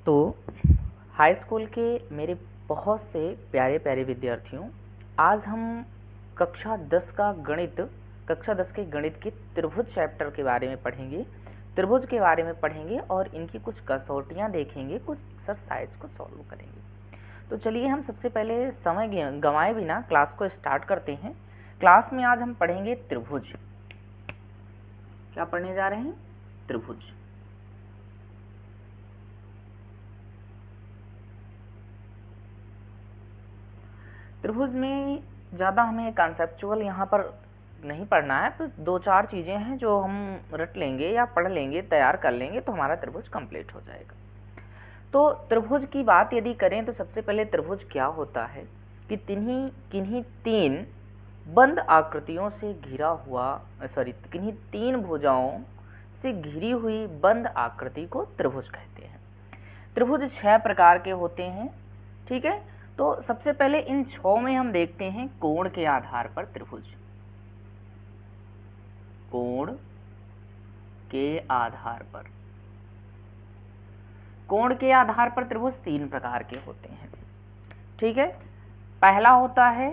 तो high school के मेरे बहुत से प्यारे प्यारे विद्यार्थियों, आज हम कक्षा 10 के गणित के त्रिभुज चैप्टर के बारे में पढ़ेंगे। त्रिभुज के बारे में पढ़ेंगे और इनकी कुछ कसौटियाँ देखेंगे, कुछ एक्सरसाइज को सॉल्व करेंगे। तो चलिए हम सबसे पहले समय गंवाए बिना क्लास को स्टार्ट करते हैं। क्लास में आज हम पढ़ेंगे त्रिभुज। क्या पढ़ने जा रहे हैं? त्रिभुज। त्रिभुज में ज़्यादा हमें कॉन्सेप्चुअल यहाँ पर नहीं पढ़ना है, तो दो चार चीज़ें हैं जो हम रट लेंगे या पढ़ लेंगे, तैयार कर लेंगे तो हमारा त्रिभुज कंप्लीट हो जाएगा। तो त्रिभुज की बात यदि करें तो सबसे पहले त्रिभुज क्या होता है कि किन्हीं तीन बंद आकृतियों से घिरा हुआ किन्हीं तीन भुजाओं से घिरी हुई बंद आकृति को त्रिभुज कहते हैं। त्रिभुज 6 प्रकार के होते हैं, ठीक है। तो सबसे पहले इन 6 में हम देखते हैं कोण के आधार पर त्रिभुज। कोण के आधार पर, कोण के आधार पर त्रिभुज 3 प्रकार के होते हैं, ठीक है। पहला होता है,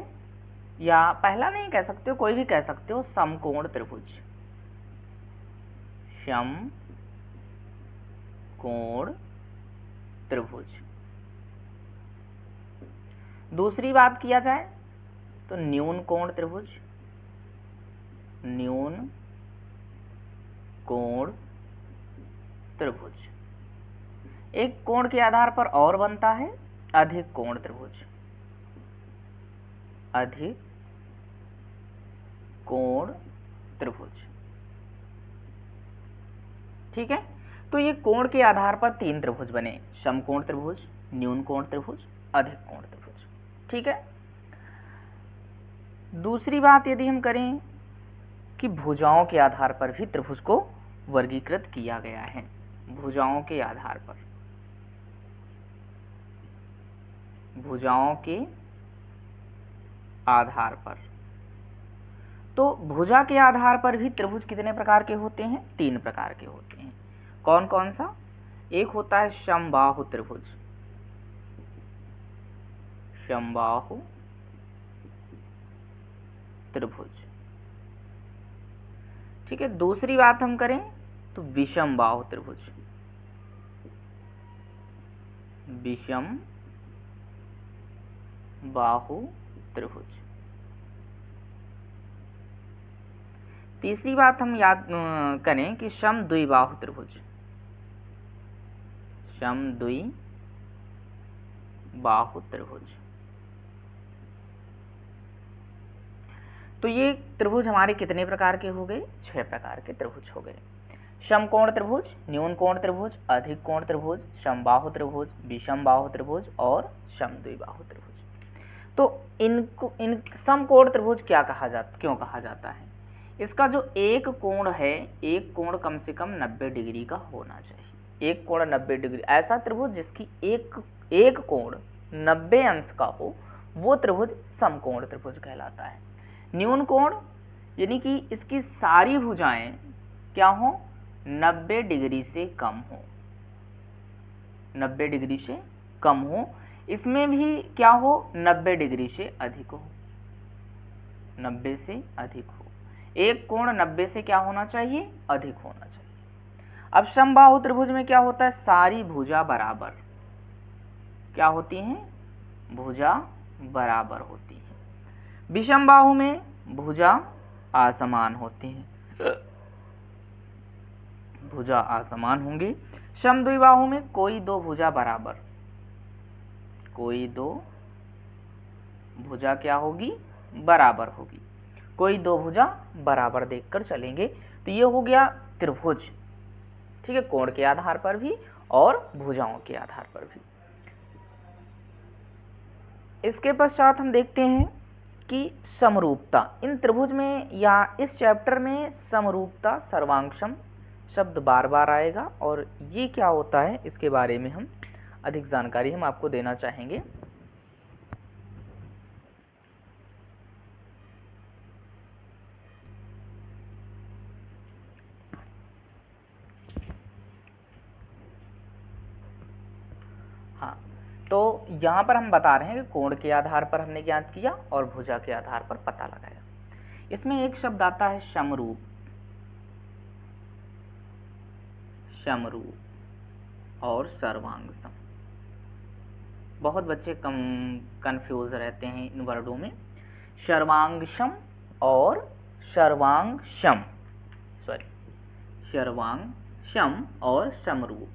या पहला नहीं कह सकते हो, कोई भी कह सकते हो, समकोण त्रिभुज। समकोण त्रिभुज। दूसरी बात किया जाए तो न्यून कोण त्रिभुज। न्यून कोण त्रिभुज। एक कोण के आधार पर और बनता है अधिक कोण त्रिभुज। अधिक कोण त्रिभुज, ठीक है। तो ये कोण के आधार पर 3 त्रिभुज बने, समकोण त्रिभुज, न्यून कोण त्रिभुज, अधिक कोण त्रिभुज, ठीक है। दूसरी बात यदि हम करें कि भुजाओं के आधार पर भी त्रिभुज को वर्गीकृत किया गया है। भुजाओं के आधार पर, भुजाओं के आधार पर, तो भुजा के आधार पर भी त्रिभुज कितने प्रकार के होते हैं? 3 प्रकार के होते हैं। कौन कौन सा? एक होता है समबाहु त्रिभुज। समबाहु त्रिभुज, ठीक है। दूसरी बात हम करें तो विषम बाहु त्रिभुज। विषम बाहु त्रिभुज। तीसरी बात हम याद करें कि समद्विबाहु त्रिभुज। समद्विबाहु त्रिभुज। तो ये त्रिभुज हमारे कितने प्रकार के हो गए? 6 प्रकार के त्रिभुज हो गए। समकोण त्रिभुज, न्यून कोण त्रिभुज, अधिक कोण त्रिभुज, समबाहु त्रिभुज, विषम बाहु त्रिभुज और समद्विबाहु त्रिभुज। तो इन समकोण त्रिभुज क्यों कहा जाता है? इसका जो एक कोण है, एक कोण कम से कम 90 डिग्री का होना चाहिए। एक कोण 90 डिग्री, ऐसा त्रिभुज जिसकी एक कोण 90 अंश का हो, वो त्रिभुज समकोण त्रिभुज कहलाता है। न्यून कोण यानी कि इसकी सारी भुजाएं क्या हो? 90 डिग्री से कम हो। 90 डिग्री से कम हो। इसमें भी क्या हो? 90 डिग्री से अधिक हो। 90 से अधिक हो। एक कोण 90 से क्या होना चाहिए? अधिक होना चाहिए। अब समबाहु त्रिभुज में क्या होता है? सारी भुजा बराबर क्या होती हैं? भुजा बराबर होती है। विषम बाहु में भुजा असमान होती हैं, भुजा असमान होंगी। समद्विबाहु में कोई दो भुजा बराबर, कोई दो भुजा क्या होगी? बराबर होगी। कोई दो भुजा बराबर देखकर चलेंगे। तो ये हो गया त्रिभुज, ठीक है, कोण के आधार पर भी और भुजाओं के आधार पर भी। इसके पश्चात हम देखते हैं कि समरूपता। इन त्रिभुज में या इस चैप्टर में समरूपता, सर्वांशम शब्द बार बार आएगा, और ये क्या होता है इसके बारे में हम अधिक जानकारी हम आपको देना चाहेंगे। तो यहाँ पर हम बता रहे हैं कि कोण के आधार पर हमने ज्ञात किया और भुजा के आधार पर पता लगाया। इसमें एक शब्द आता है समरूप, समरूप और सर्वांगसम। बहुत बच्चे कंफ्यूज रहते हैं इन वर्डों में, सर्वांगसम और सर्वांगसम, सॉरी, सर्वांगसम और समरूप।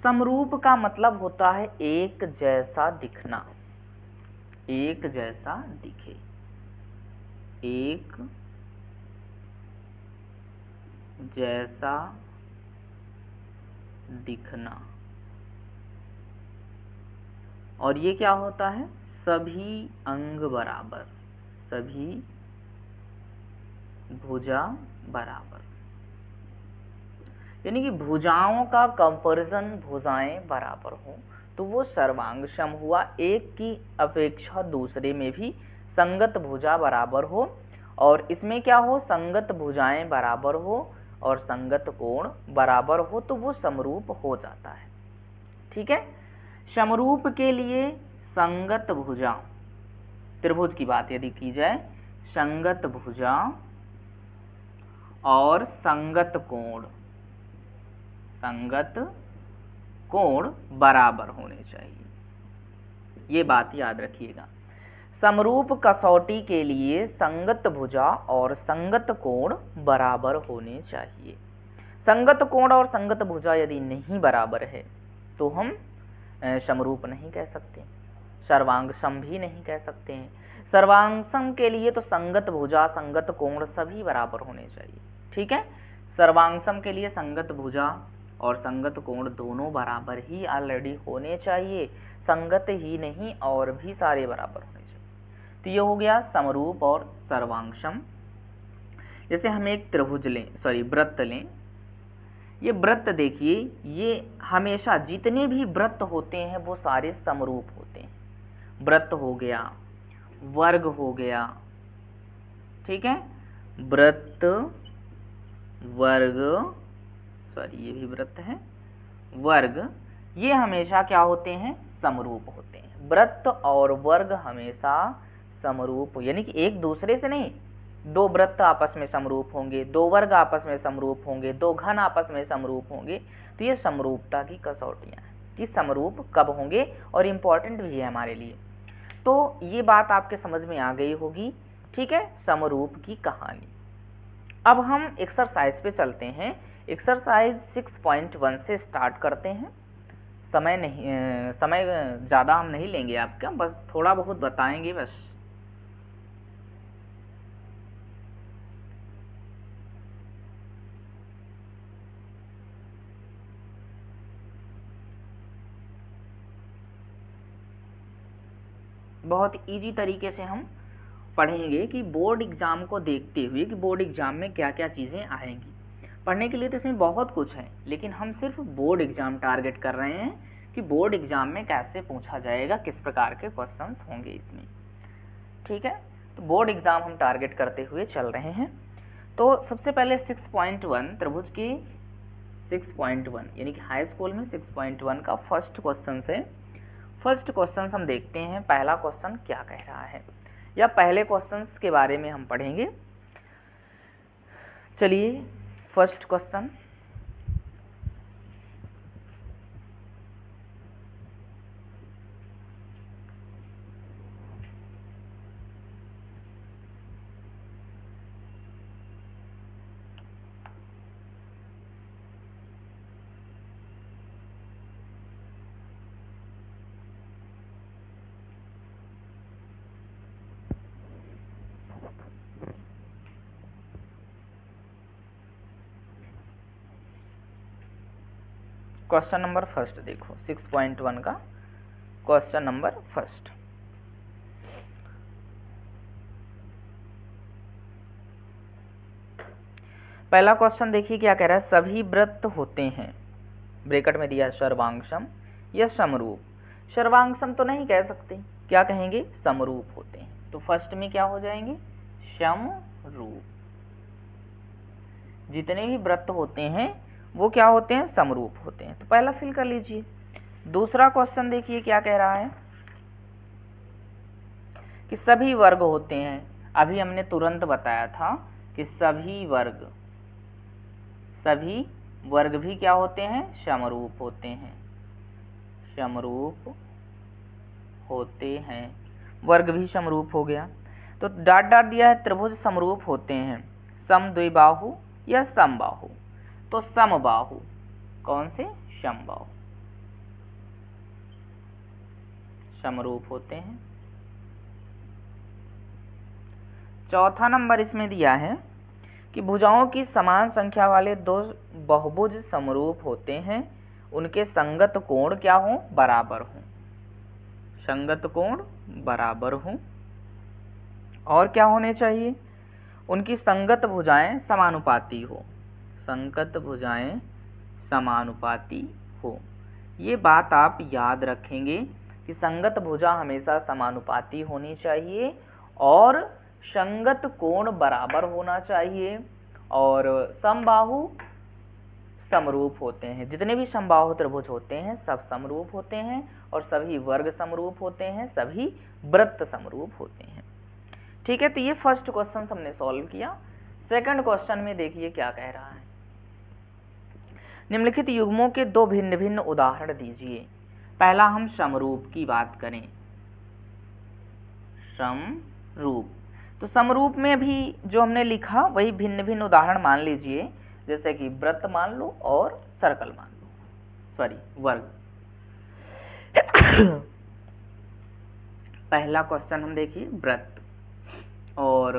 समरूप का मतलब होता है एक जैसा दिखना, एक जैसा दिखे, एक जैसा दिखना। और ये क्या होता है? सभी अंग बराबर, सभी भुजा बराबर, यानी कि भुजाओं का कंपैरिजन भुजाएं बराबर हो तो वो सर्वांगसम हुआ। एक की अपेक्षा दूसरे में भी संगत भुजा बराबर हो, और इसमें क्या हो? संगत भुजाएं बराबर हो और संगत कोण बराबर हो तो वो समरूप हो जाता है। ठीक है। समरूप के लिए संगत भुजा, त्रिभुज की बात यदि की जाए, संगत भुजा और संगत कोण, संगत कोण बराबर होने चाहिए। ये बात याद रखिएगा। समरूप कसौटी के लिए संगत भुजा और संगत कोण बराबर होने चाहिए। संगत कोण और संगत भुजा यदि नहीं बराबर है तो हम समरूप नहीं कह सकते, सर्वांगसम भी नहीं कह सकते हैं। सर्वांगसम के लिए तो संगत भुजा संगत कोण सभी बराबर होने चाहिए। ठीक है। सर्वांगसम के लिए संगत भुजा और संगत कोण दोनों बराबर ही ऑलरेडी होने चाहिए, संगत ही नहीं और भी सारे बराबर होने चाहिए। तो ये हो गया समरूप और सर्वांगसम। जैसे हम एक त्रिभुज लें, सॉरी वृत्त लें, ये वृत्त देखिए, ये हमेशा जितने भी वृत्त होते हैं वो सारे समरूप होते हैं। वृत्त हो गया, वर्ग हो गया, ठीक है, वृत्त, वर्ग, सॉरी ये भी वृत्त है, वर्ग, ये हमेशा क्या होते हैं? समरूप होते हैं। वृत्त और वर्ग हमेशा समरूप, यानी कि एक दूसरे से नहीं, दो वृत्त आपस में समरूप होंगे, दो वर्ग आपस में समरूप होंगे, दो घन आपस में समरूप होंगे, तो ये समरूपता की कसौटियां हैं कि समरूप कब होंगे, और इम्पोर्टेंट भी है हमारे लिए। तो ये बात आपके समझ में आ गई होगी। ठीक है, समरूप की कहानी। अब हम एक्सरसाइज पे चलते हैं। एक्सरसाइज 6.1 से स्टार्ट करते हैं। समय ज़्यादा हम नहीं लेंगे आपका, बस थोड़ा बहुत बताएंगे बस। बहुत इजी तरीके से हम पढ़ेंगे कि बोर्ड एग्ज़ाम को देखते हुए कि बोर्ड एग्ज़ाम में क्या क्या चीज़ें आएंगी। पढ़ने के लिए तो इसमें बहुत कुछ है, लेकिन हम सिर्फ बोर्ड एग्ज़ाम टारगेट कर रहे हैं कि बोर्ड एग्ज़ाम में कैसे पूछा जाएगा, किस प्रकार के क्वेश्चंस होंगे इसमें। ठीक है, तो बोर्ड एग्ज़ाम हम टारगेट करते हुए चल रहे हैं। तो सबसे पहले 6.1 त्रिभुज की 6.1 यानी कि हाई स्कूल में 6.1 का फर्स्ट क्वेश्चन से फर्स्ट क्वेश्चन हम देखते हैं। पहला क्वेश्चन क्या कह रहा है, या पहले क्वेश्चंस के बारे में हम पढ़ेंगे। चलिए first question, question number first देखो 6.1 का क्वेश्चन नंबर फर्स्ट। पहला क्वेश्चन देखिए क्या कह रहा है, सभी वृत्त होते हैं, ब्रैकेट में दिया सर्वांगसम या समरूप। सर्वांगसम तो नहीं कह सकते, क्या कहेंगे? समरूप होते हैं। तो फर्स्ट में क्या हो जाएंगे? समरूप। जितने भी वृत्त होते हैं वो क्या होते हैं? समरूप होते हैं। तो पहला फिल कर लीजिए, दूसरा क्वेश्चन देखिए क्या कह रहा है कि सभी वर्ग होते हैं। अभी हमने तुरंत बताया था कि सभी वर्ग भी क्या होते हैं, समरूप होते हैं, समरूप होते हैं। वर्ग भी समरूप हो गया। तो डॉट डॉट दिया है, त्रिभुज समरूप होते हैं समद्विबाहु या समबाहु। तो समबाहु, कौन से, समबाहु, समरूप होते हैं। चौथा नंबर इसमें दिया है कि भुजाओं की समान संख्या वाले दो बहुभुज समरूप होते हैं, उनके संगत कोण क्या हो, बराबर हो, संगत कोण बराबर हो। और क्या होने चाहिए, उनकी संगत भुजाएं समानुपाती हो, संगत भुजाएं समानुपाती हो। ये बात आप याद रखेंगे कि संगत भुजा हमेशा समानुपाती होनी चाहिए और संगत कोण बराबर होना चाहिए। और समबाहु समरूप होते हैं, जितने भी समबाहु त्रिभुज होते हैं सब समरूप होते हैं और सभी वर्ग समरूप होते हैं, सभी वृत्त समरूप होते हैं। ठीक है, तो ये फर्स्ट क्वेश्चन हमने सॉल्व किया। सेकंड क्वेश्चन में देखिए क्या कह रहा है, निम्नलिखित युग्मों के दो भिन्न भिन्न उदाहरण दीजिए। पहला हम समरूप की बात करें, समरूप। तो समरूप में भी जो हमने लिखा वही भिन्न भिन्न उदाहरण मान लीजिए, जैसे कि वृत्त मान लो और सर्कल मान लो, सॉरी वर्ग। पहला क्वेश्चन हम देखिए वृत्त और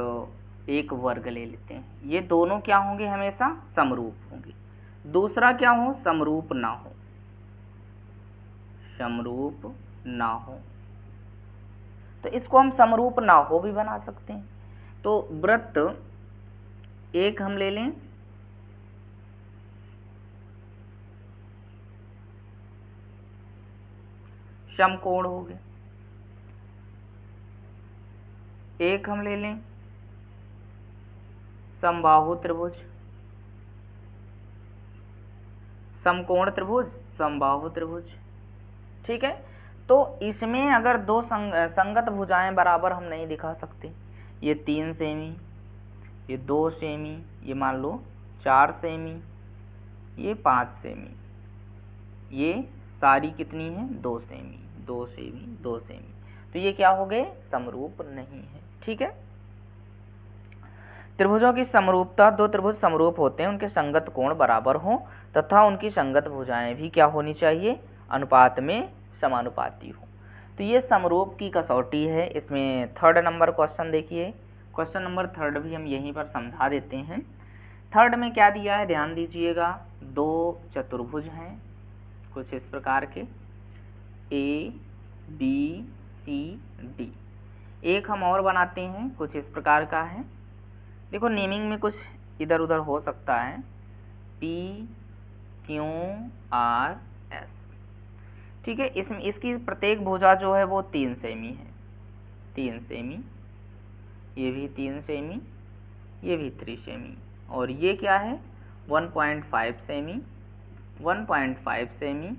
एक वर्ग ले लेते हैं, ये दोनों क्या होंगे, हमेशा समरूप होंगे। दूसरा क्या हो, समरूप ना हो, समरूप ना हो। तो इसको हम समरूप ना हो भी बना सकते हैं। तो वृत्त एक हम ले लें, समकोण हो गए। एक हम ले लें समबाहु त्रिभुज, समकोण त्रिभुज, समबाहु त्रिभुज। ठीक है, तो इसमें अगर दो संगत भुजाएं बराबर हम नहीं दिखा सकते, ये 3 सेमी, ये 2 सेमी, ये मान लो 4 सेमी, ये 5 सेमी, ये सारी कितनी है, 2 सेमी, 2 सेमी, 2 सेमी। तो ये क्या हो गए, समरूप नहीं है। ठीक है, त्रिभुजों की समरूपता, दो त्रिभुज समरूप होते हैं, उनके संगत कोण बराबर हो तथा उनकी संगत भुजाएं भी क्या होनी चाहिए, अनुपात में समानुपाती हो। तो ये समरूप की कसौटी है। इसमें थर्ड नंबर क्वेश्चन देखिए, क्वेश्चन नंबर थर्ड भी हम यहीं पर समझा देते हैं। थर्ड में क्या दिया है, ध्यान दीजिएगा, दो चतुर्भुज हैं कुछ इस प्रकार के, ए बी सी डी। एक हम और बनाते हैं, कुछ इस प्रकार का है। देखो नेमिंग में कुछ इधर उधर हो सकता है, पी क्यू आर एस। ठीक है, इसमें इसकी प्रत्येक भुजा जो है वो 3 सेमी है, 3 सेमी, ये भी 3 सेमी, ये भी 3 सेमी, और ये क्या है 1.5 सेमी, 1.5 सेमी,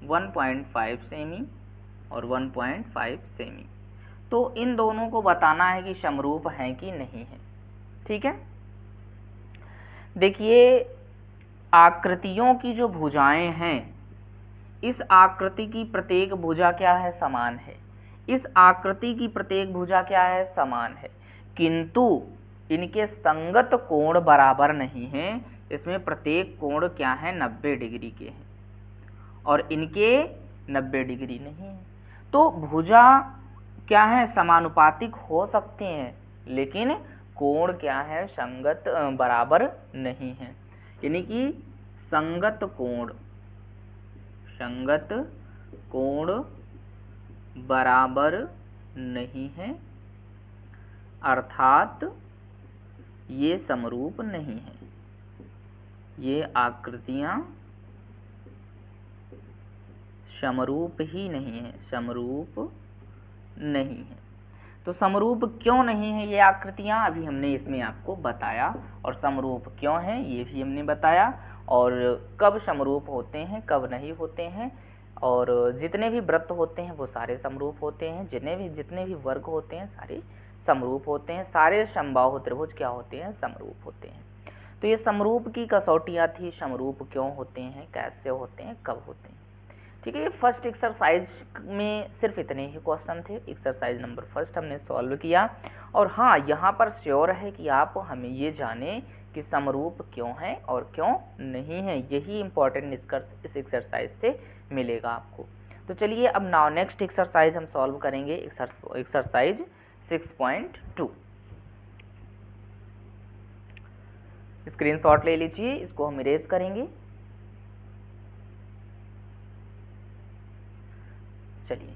1.5 सेमी और 1.5 सेमी। तो इन दोनों को बताना है कि समरूप हैं कि नहीं है। ठीक है, देखिए आकृतियों की जो भुजाएं हैं, इस आकृति की प्रत्येक भुजा क्या है, समान है। इस आकृति की प्रत्येक भुजा क्या है, समान है, किंतु इनके संगत कोण बराबर नहीं है। इसमें प्रत्येक कोण क्या है, 90 डिग्री के हैं और इनके 90 डिग्री नहीं है। तो भुजा क्या है, समानुपातिक हो सकते हैं, लेकिन कोण क्या है, संगत बराबर नहीं है। यानी कि संगत कोण बराबर नहीं है, अर्थात ये समरूप नहीं है, ये आकृतियां समरूप ही नहीं है, समरूप नहीं है। तो समरूप क्यों नहीं है ये आकृतियां, अभी हमने इसमें आपको बताया, और समरूप क्यों है ये भी हमने बताया, और कब समरूप होते हैं कब नहीं होते हैं, और जितने भी वृत्त होते हैं वो सारे समरूप होते हैं, जितने भी वर्ग होते हैं सारे समरूप होते हैं, सारे समबाहु त्रिभुज क्या होते हैं, समरूप होते हैं। तो ये समरूप की कसौटियाँ थी, समरूप क्यों होते हैं, कैसे होते हैं, कब होते हैं। ठीक है, ये फर्स्ट एक्सरसाइज में सिर्फ इतने ही क्वेश्चन थे। एक्सरसाइज नंबर फर्स्ट हमने सॉल्व किया। और हाँ, यहाँ पर श्योर है कि आप हमें ये जाने कि समरूप क्यों है और क्यों नहीं है, यही इंपॉर्टेंट निष्कर्ष इस एक्सरसाइज से मिलेगा आपको। तो चलिए अब नाउ नेक्स्ट एक्सरसाइज हम सॉल्व करेंगे, एक्सरसाइज 6.2। स्क्रीनशॉट ले लीजिए, इसको हम इरेज करेंगे। चलिए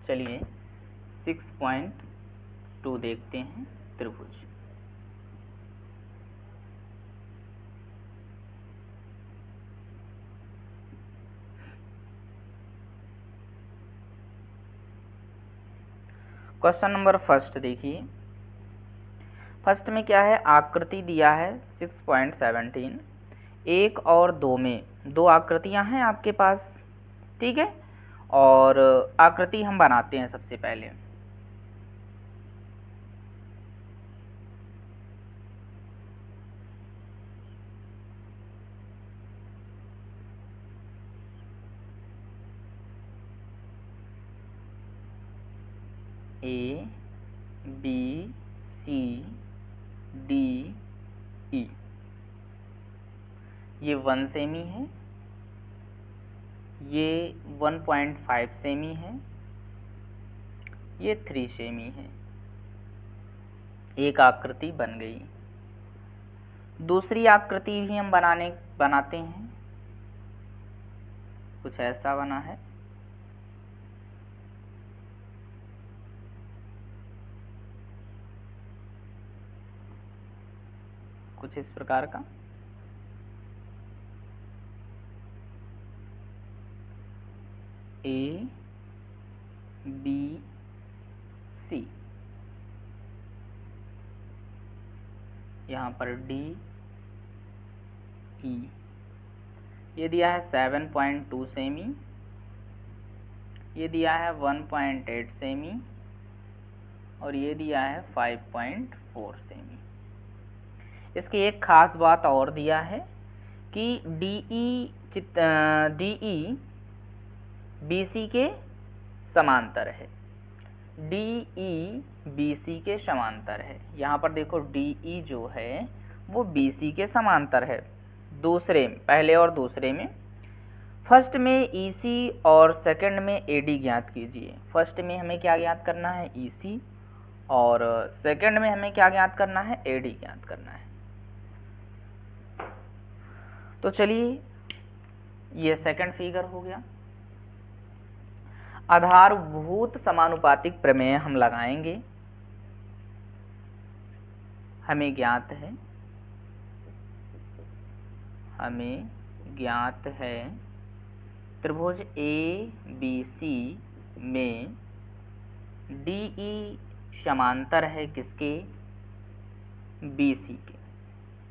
चलिए 6.2 देखते हैं, त्रिभुज। क्वेश्चन नंबर फर्स्ट देखिए। फर्स्ट में क्या है, आकृति दिया है 6.17, 1 और 2 में दो आकृतियां हैं आपके पास। ठीक है, और आकृति हम बनाते हैं सबसे पहले। ए बी सी डी ई, ये 1 सेमी है, ये 1.5 सेमी है, ये 3 सेमी है। एक आकृति बन गई। दूसरी आकृति भी हम बनाते हैं, कुछ ऐसा बना है। कुछ इस प्रकार का। ए बी सी, यहाँ पर डी ई, ये दिया है 7.2 सेमी, ये दिया है 1.8 सेमी, और ये दिया है 5.4 सेमी। इसकी एक खास बात और दिया है कि DE BC के समांतर है। DE BC के समांतर है। यहाँ पर देखो DE जो है वो BC के समांतर है। पहले और दूसरे में, फर्स्ट में EC और सेकंड में AD ज्ञात कीजिए। फर्स्ट में हमें क्या ज्ञात करना है, EC, और सेकंड में हमें क्या ज्ञात करना है, AD ज्ञात करना है। तो चलिए, ये सेकंड फिगर हो गया। आधारभूत समानुपातिक प्रमेय हम लगाएंगे। हमें ज्ञात है त्रिभुज ABC में DE समांतर है किसके, BC के।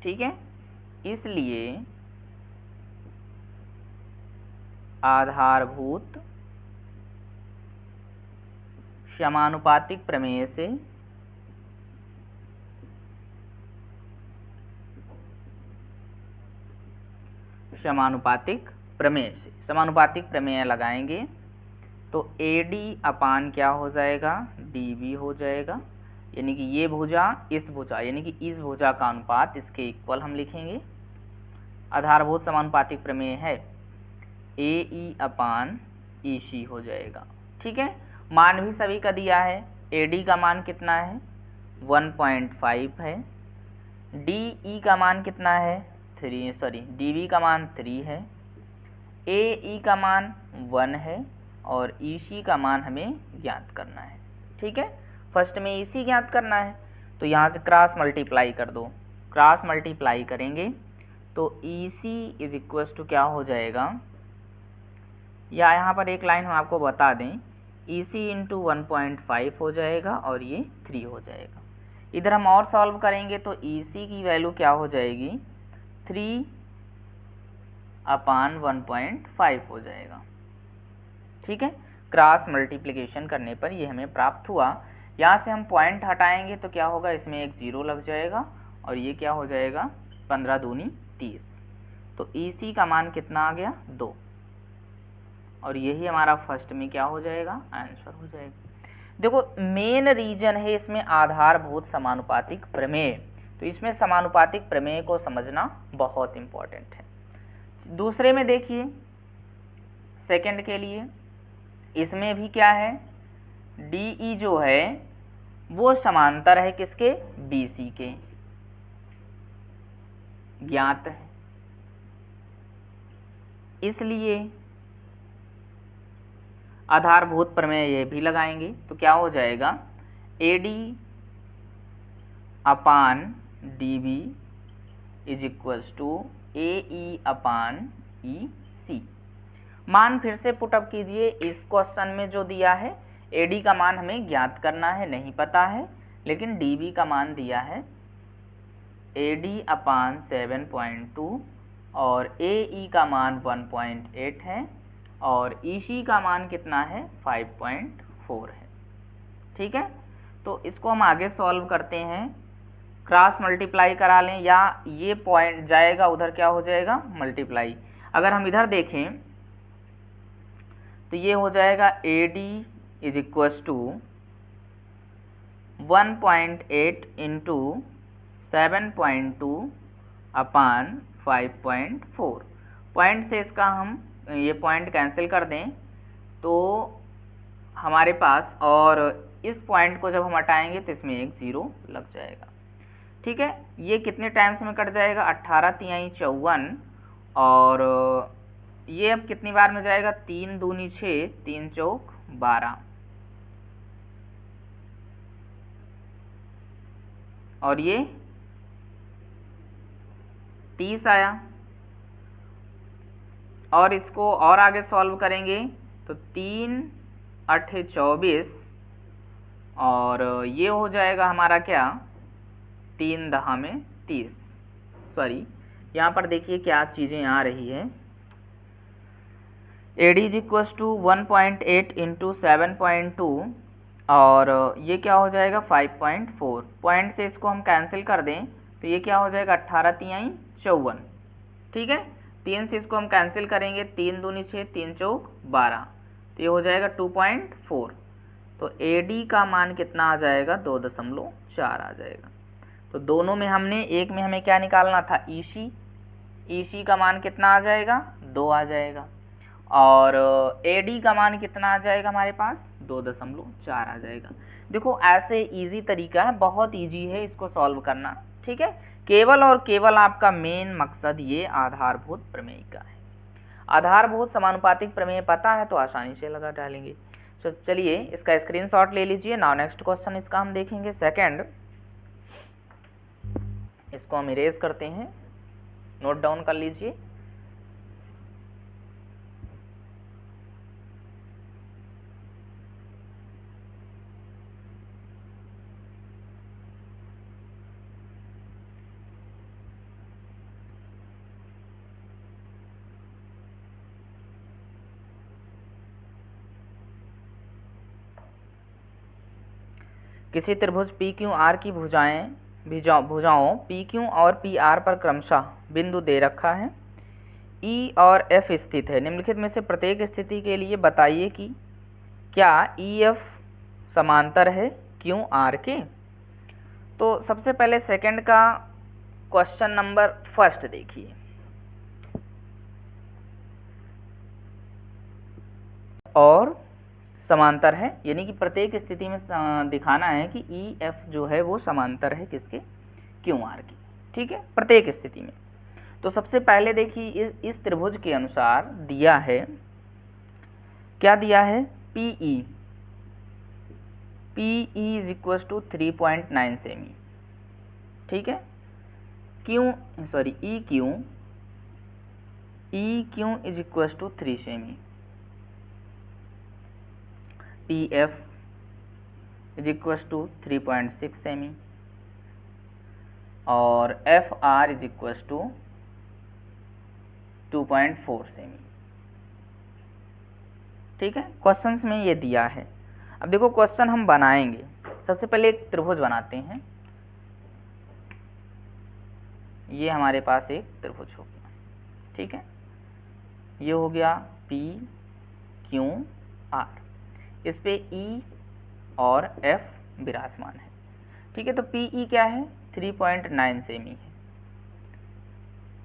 ठीक है, इसलिए आधारभूत समानुपातिक प्रमेय से समानुपातिक प्रमेय लगाएंगे तो AD अपान क्या हो जाएगा, DB हो जाएगा। यानी कि ये भुजा इस भुजा यानी कि इस भुजा का अनुपात इसके इक्वल हम लिखेंगे। आधारभूत समानुपातिक प्रमेय है AE अपान EC हो जाएगा। ठीक है, मान भी सभी का दिया है। AD का मान कितना है 1.5 है, DE का मान कितना है DB का मान 3 है, AE का मान 1 है और EC का मान हमें ज्ञात करना है। ठीक है, फर्स्ट में EC ज्ञात करना है तो यहाँ से क्रॉस मल्टीप्लाई कर दो। क्रॉस मल्टीप्लाई करेंगे तो EC इज इक्वल टू क्या हो जाएगा, या यहाँ पर एक लाइन हम आपको बता दें, EC इंटू 1.5 हो जाएगा और ये 3 हो जाएगा। इधर हम और सॉल्व करेंगे तो EC की वैल्यू क्या हो जाएगी 3 अपान 1.5 हो जाएगा। ठीक है, क्रॉस मल्टीप्लिकेशन करने पर ये हमें प्राप्त हुआ। यहाँ से हम पॉइंट हटाएंगे तो क्या होगा, इसमें एक 0 लग जाएगा और ये क्या हो जाएगा 15 दूनी 30। तो EC का मान कितना आ गया 2 और यही हमारा फर्स्ट में क्या हो जाएगा आंसर हो जाएगा। देखो मेन रीजन है इसमें आधारभूत समानुपातिक प्रमेय, तो इसमें समानुपातिक प्रमेय को समझना बहुत इंपॉर्टेंट है। दूसरे में देखिए सेकंड के लिए, इसमें भी क्या है DE जो है वो समांतर है किसके BC के, ज्ञात है, इसलिए आधारभूत प्रमेय ये भी लगाएंगे तो क्या हो जाएगा AD upon DB is equals to AE upon EC। मान फिर से पुटअप कीजिए, इस क्वेश्चन में जो दिया है AD का मान हमें ज्ञात करना है, नहीं पता है, लेकिन DB का मान दिया है AD अपान 7.2 और AE का मान 1.8 है और EC का मान कितना है 5.4 है। ठीक है, तो इसको हम आगे सॉल्व करते हैं। क्रॉस मल्टीप्लाई करा लें या ये पॉइंट जाएगा उधर क्या हो जाएगा मल्टीप्लाई। अगर हम इधर देखें तो ये हो जाएगा AD is equals to 1.8 into 7.2 upon 5.4। Point से इसका हम ये पॉइंट कैंसिल कर दें तो हमारे पास, और इस पॉइंट को जब हम हटाएंगे तो इसमें एक 0 लग जाएगा। ठीक है, ये कितने टाइम्स में कट जाएगा 18 तिहाई 54 और ये अब कितनी बार में जाएगा 3 दूनी 6 3 चौक 12 और ये 30 आया। और इसको और आगे सॉल्व करेंगे तो 3 8 24 और ये हो जाएगा हमारा क्या 3 दहा में 30। सॉरी, यहाँ पर देखिए क्या चीज़ें आ रही है। AD is equals to 1.8 into 7.2 और ये क्या हो जाएगा 5.4। पॉइंट से इसको हम कैंसिल कर दें तो ये क्या हो जाएगा 18 तिहाई 54। ठीक है, 3 से इसको हम कैंसिल करेंगे, 3 दूनी 6 3 चौक 12 तो ये हो जाएगा 2.4। तो AD का मान कितना आ जाएगा 2.4 आ जाएगा। तो दोनों में हमने, एक में हमें क्या निकालना था EC का मान कितना आ जाएगा 2 आ जाएगा और AD का मान कितना आ जाएगा हमारे पास 2.4 आ जाएगा। देखो ऐसे इजी तरीका है, बहुत इजी है इसको सॉल्व करना। ठीक है, केवल और केवल आपका मेन मकसद ये आधारभूत प्रमेय का है। आधारभूत समानुपातिक प्रमेय पता है तो आसानी से लगा डालेंगे। तो चलिए इसका स्क्रीनशॉट ले लीजिए। नाउ नेक्स्ट क्वेश्चन इसका हम देखेंगे सेकंड। इसको हम इरेज करते हैं, नोट डाउन कर लीजिए। किसी त्रिभुज PQR की भुजाओं PQ और PR पर क्रमशः बिंदु दे रखा है, E और F स्थित है। निम्नलिखित में से प्रत्येक स्थिति के लिए बताइए कि क्या EF समांतर है QR के। तो सबसे पहले सेकंड का क्वेश्चन नंबर फर्स्ट देखिए, और समांतर है, यानी कि प्रत्येक स्थिति में दिखाना है कि ई एफ जो है वो समांतर है किसके, क्यू आर की। ठीक है, प्रत्येक स्थिति में। तो सबसे पहले देखिए इस त्रिभुज के अनुसार दिया है, क्या दिया है, PE इज इक्वल टू 3.9 सेमी। ठीक है, E Q is equal to 3 सेमी। PF इज इक्वल टू 3.6 सेमी और FR इज इक्वल टू 2.4 सेमी। ठीक है, क्वेश्चंस में ये दिया है। अब देखो क्वेश्चन हम बनाएंगे। सबसे पहले एक त्रिभुज बनाते हैं। ये हमारे पास एक त्रिभुज हो गया। ठीक है, ये हो गया PQR, इस पे E और F विराजमान है। ठीक है, तो PE क्या है, 3.9 सेमी है।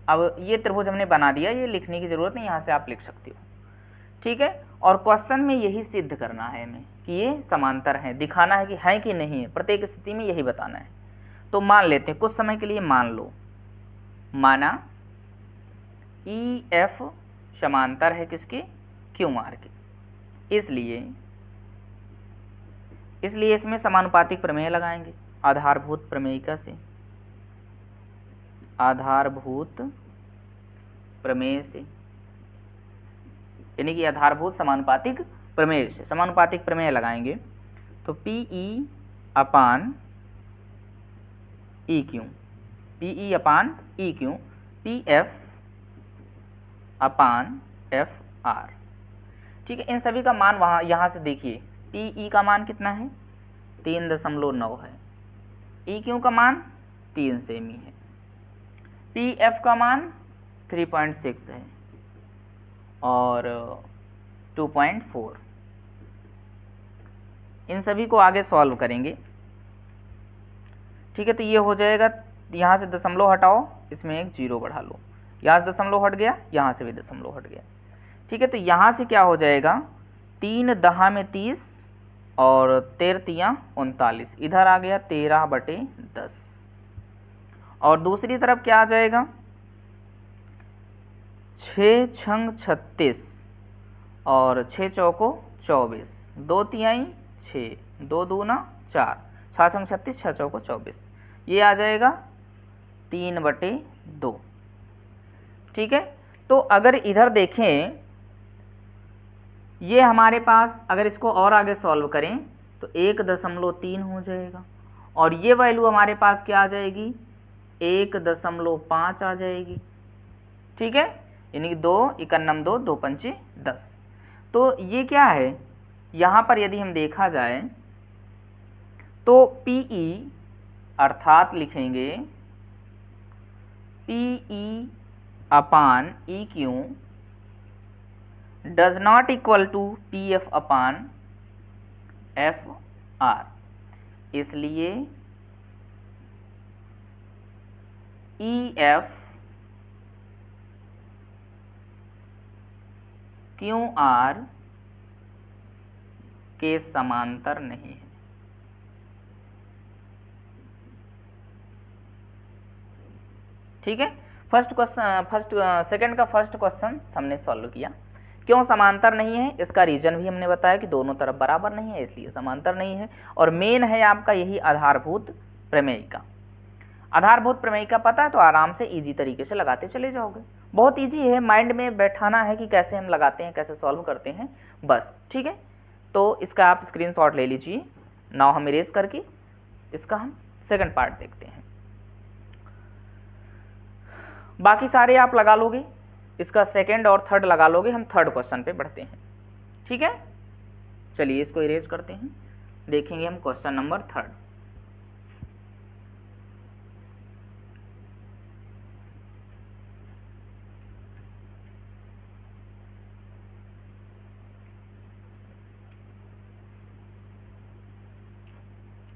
अब ये त्रिभुज हमने बना दिया, ये लिखने की जरूरत नहीं, यहाँ से आप लिख सकते हो। ठीक है, और क्वेश्चन में यही सिद्ध करना है हमें कि ये समांतर है, दिखाना है कि है कि नहीं है, प्रत्येक स्थिति में यही बताना है। तो मान लेते हैं, कुछ समय के लिए मान लो, माना EF समांतर है किसके, QR के। इसलिए इसमें समानुपातिक प्रमेय लगाएंगे, आधारभूत प्रमेयिका से, आधारभूत प्रमेय से, यानी कि आधारभूत समानुपातिक प्रमेय से समानुपातिक प्रमेय लगाएंगे। तो PE upon EQ, PE upon EQ, PF upon FR। ठीक है, इन सभी का मान वहां यहां से देखिए, PE का मान कितना है, 3.9 है, EQ का मान 3 सेमी है, PF का मान 3.6 है और 2.4। इन सभी को आगे सॉल्व करेंगे। ठीक है, तो ये हो जाएगा, यहाँ से दशमलव हटाओ, इसमें एक 0 बढ़ा लो, यहाँ से दशमलव हट गया, यहाँ से भी दशमलव हट गया। ठीक है, तो यहाँ से क्या हो जाएगा, 3 दहा में 30 और 13 तियां 39, इधर आ गया 13/10। और दूसरी तरफ क्या आ जाएगा, 6 छंग 36 और 6 चौको 24, 2 तिहाई 6, 2 दूना 4, 6 छंग 36, 6 चौको 24, ये आ जाएगा 3/2। ठीक है, तो अगर इधर देखें, ये हमारे पास अगर इसको और आगे सॉल्व करें तो 1.3 हो जाएगा, और ये वैल्यू हमारे पास क्या आ जाएगी, 1.5 आ जाएगी। ठीक है, यानी कि 2 × 2 2 पंचे 10। तो ये क्या है, यहाँ पर यदि हम देखा जाए तो PE अर्थात लिखेंगे PE upon EQ does not equal to PF upon FR। इसलिए EF QR के समांतर नहीं है। ठीक है, सेकंड का फर्स्ट क्वेश्चन हमने सॉल्व किया। क्यों समांतर नहीं है, इसका रीजन भी हमने बताया कि दोनों तरफ बराबर नहीं है, इसलिए समांतर नहीं है। और मेन है आपका यही आधारभूत प्रमेयिका। आधारभूत प्रमेयिका पता है तो आराम से इजी तरीके से लगाते चले जाओगे। बहुत इजी है, माइंड में बैठाना है कि कैसे हम लगाते हैं, कैसे सॉल्व करते हैं, बस। ठीक है, तो इसका आप स्क्रीनशॉट ले लीजिए। नाउ हम इरेज करके इसका हम सेकंड पार्ट देखते हैं। बाकी सारे आप लगा लोगे, इसका सेकंड और थर्ड लगा लोगे। हम थर्ड क्वेश्चन पे बढ़ते हैं। ठीक है, चलिए इसको इरेज करते हैं, देखेंगे हम क्वेश्चन नंबर थर्ड।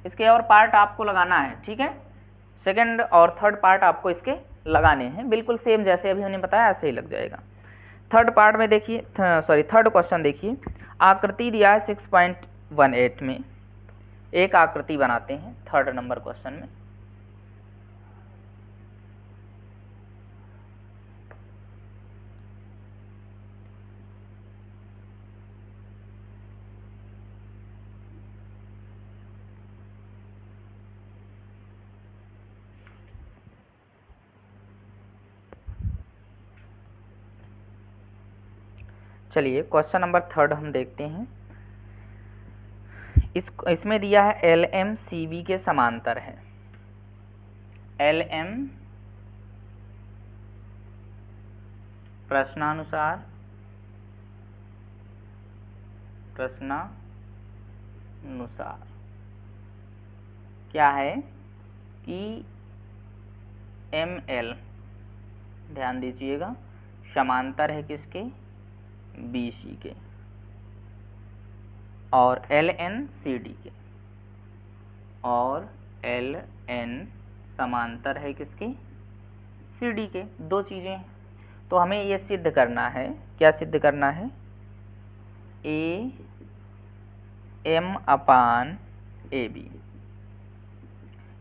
इसके और पार्ट आपको लगाना है, ठीक है। सेकंड और थर्ड पार्ट आपको इसके लगाने हैं, बिल्कुल सेम जैसे अभी हमने बताया ऐसे ही लग जाएगा। थर्ड पार्ट में देखिए, थर्ड क्वेश्चन देखिए, आकृति दिया है 6.18 में, एक आकृति बनाते हैं थर्ड नंबर क्वेश्चन में। चलिए क्वेश्चन नंबर थर्ड हम देखते हैं। इसमें दिया है एल एम सी बी के समांतर है, एल एम प्रश्नानुसार क्या है कि एम एल, ध्यान दीजिएगा, समांतर है किसके, बी सी के, और एल एन सी डी के, और एल एन समांतर है किसके, सी डी के। दो चीज़ें हैं, तो हमें ये सिद्ध करना है, क्या सिद्ध करना है, A M upon A B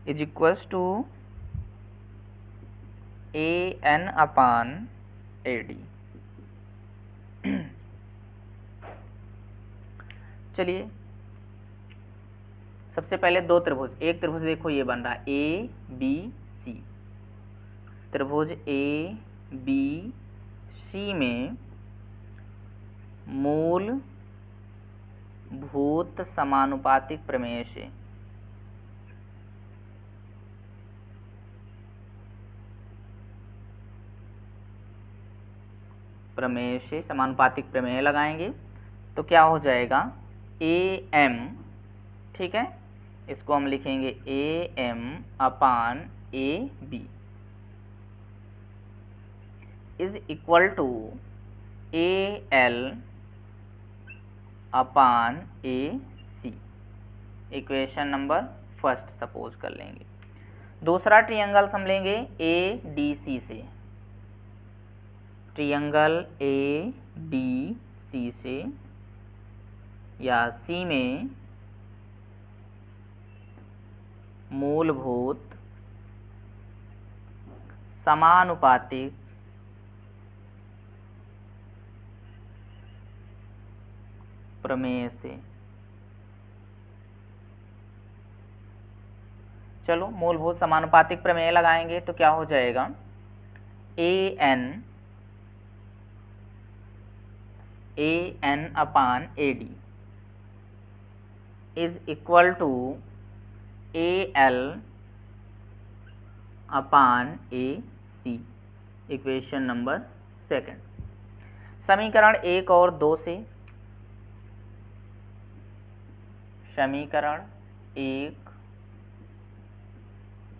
is equals to A N upon A D. चलिए सबसे पहले दो त्रिभुज, एक त्रिभुज देखो ये बन रहा है ए बी सी, त्रिभुज ए बी सी में मूल भूत समानुपातिक प्रमेय से समानुपातिक प्रमेय लगाएंगे तो क्या हो जाएगा, ए एम, ठीक है, इसको हम लिखेंगे A M upon A B is equal to A L upon A C. Equation number first suppose कर लेंगे। दूसरा ट्रायंगल हम लेंगे ए डी सी से, ट्रायंगल ए डी सी से या सी में मूलभूत समानुपातिक प्रमेय से, चलो मूलभूत समानुपातिक प्रमेय लगाएंगे तो क्या हो जाएगा, A N upon A D is equal to A L upon A C. Equation number second. समीकरण 1 और 2 से, समीकरण 1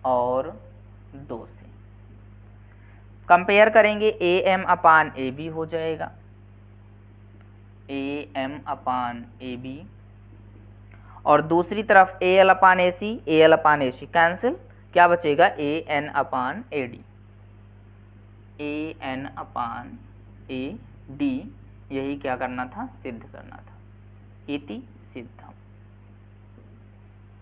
और 2 से कंपेयर करेंगे, ए एम अपान ए बी हो जाएगा, ए एम अपान ए बी, और दूसरी तरफ ए L upon A C cancel, क्या बचेगा, A N upon A D, A N upon A D, यही क्या करना था, सिद्ध करना था, इति सिद्धम।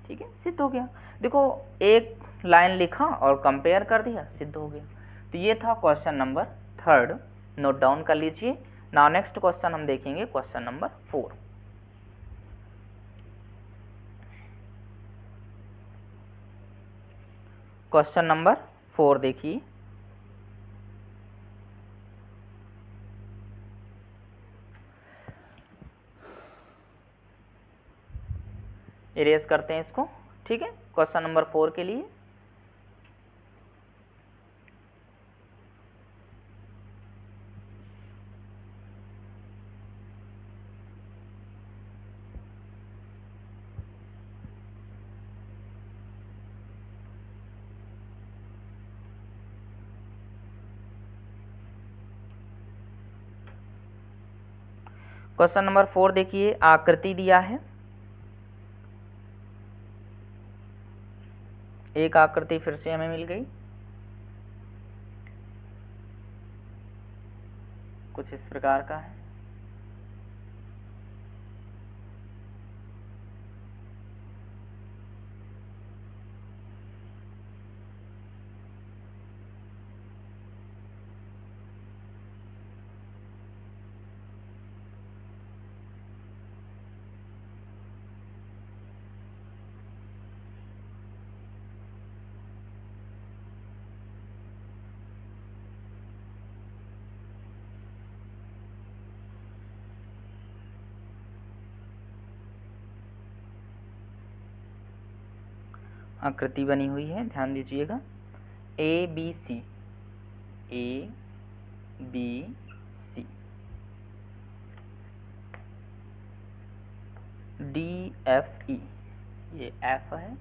ठीक है, सिद्ध हो गया। देखो एक लाइन लिखा और कंपेयर कर दिया, सिद्ध हो गया। तो ये था question number third, note down कर लीजिए। नाउ नेक्स्ट क्वेश्चन हम देखेंगे, क्वेश्चन नंबर 4। क्वेश्चन नंबर 4 देखिए, इरेज करते हैं इसको, ठीक है। क्वेश्चन नंबर 4 के लिए क्वेश्चन नंबर 4 देखिए, आकृति दिया है एक आकृति फिर से हमें मिल गई, कुछ इस प्रकार का है। आकृति बनी हुई है, ध्यान दीजिएगा। A B C, A B C, D F E, ये एफ है,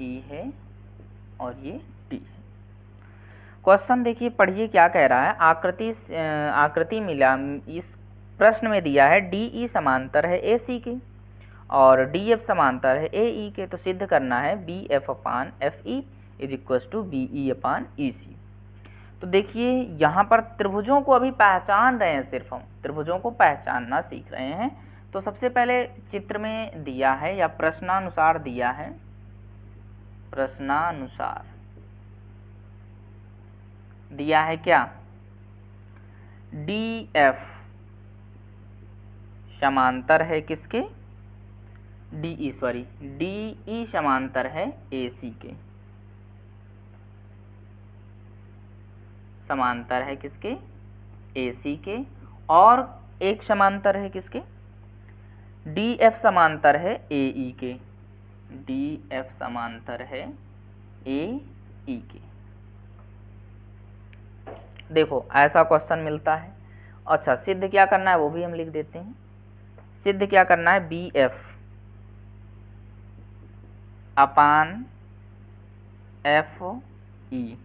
ई है और ये डी है। क्वेश्चन देखिए, पढ़िए क्या कह रहा है। आकृति मिला, इस प्रश्न में दिया है डी ई समांतर है ए सी के और डी एफ समांतर है ए ई के, तो सिद्ध करना है B F upon F E is equal to B E upon E C. तो देखिए यहाँ पर त्रिभुजों को अभी पहचान रहे हैं, सिर्फ हम त्रिभुजों को पहचानना सीख रहे हैं। तो सबसे पहले चित्र में दिया है या प्रश्नानुसार दिया है, प्रश्नानुसार दिया है क्या, डी एफ समांतर है किसके, डी ई समांतर है ए सी के, समांतर है किसके, ए सी के, और एक समांतर है किसके, डी एफ समांतर है ए ई के, डी एफ समांतर है ए ई के। देखो ऐसा क्वेश्चन मिलता है। अच्छा, सिद्ध क्या करना है वो भी हम लिख देते हैं। सिद्ध क्या करना है, B F upon F E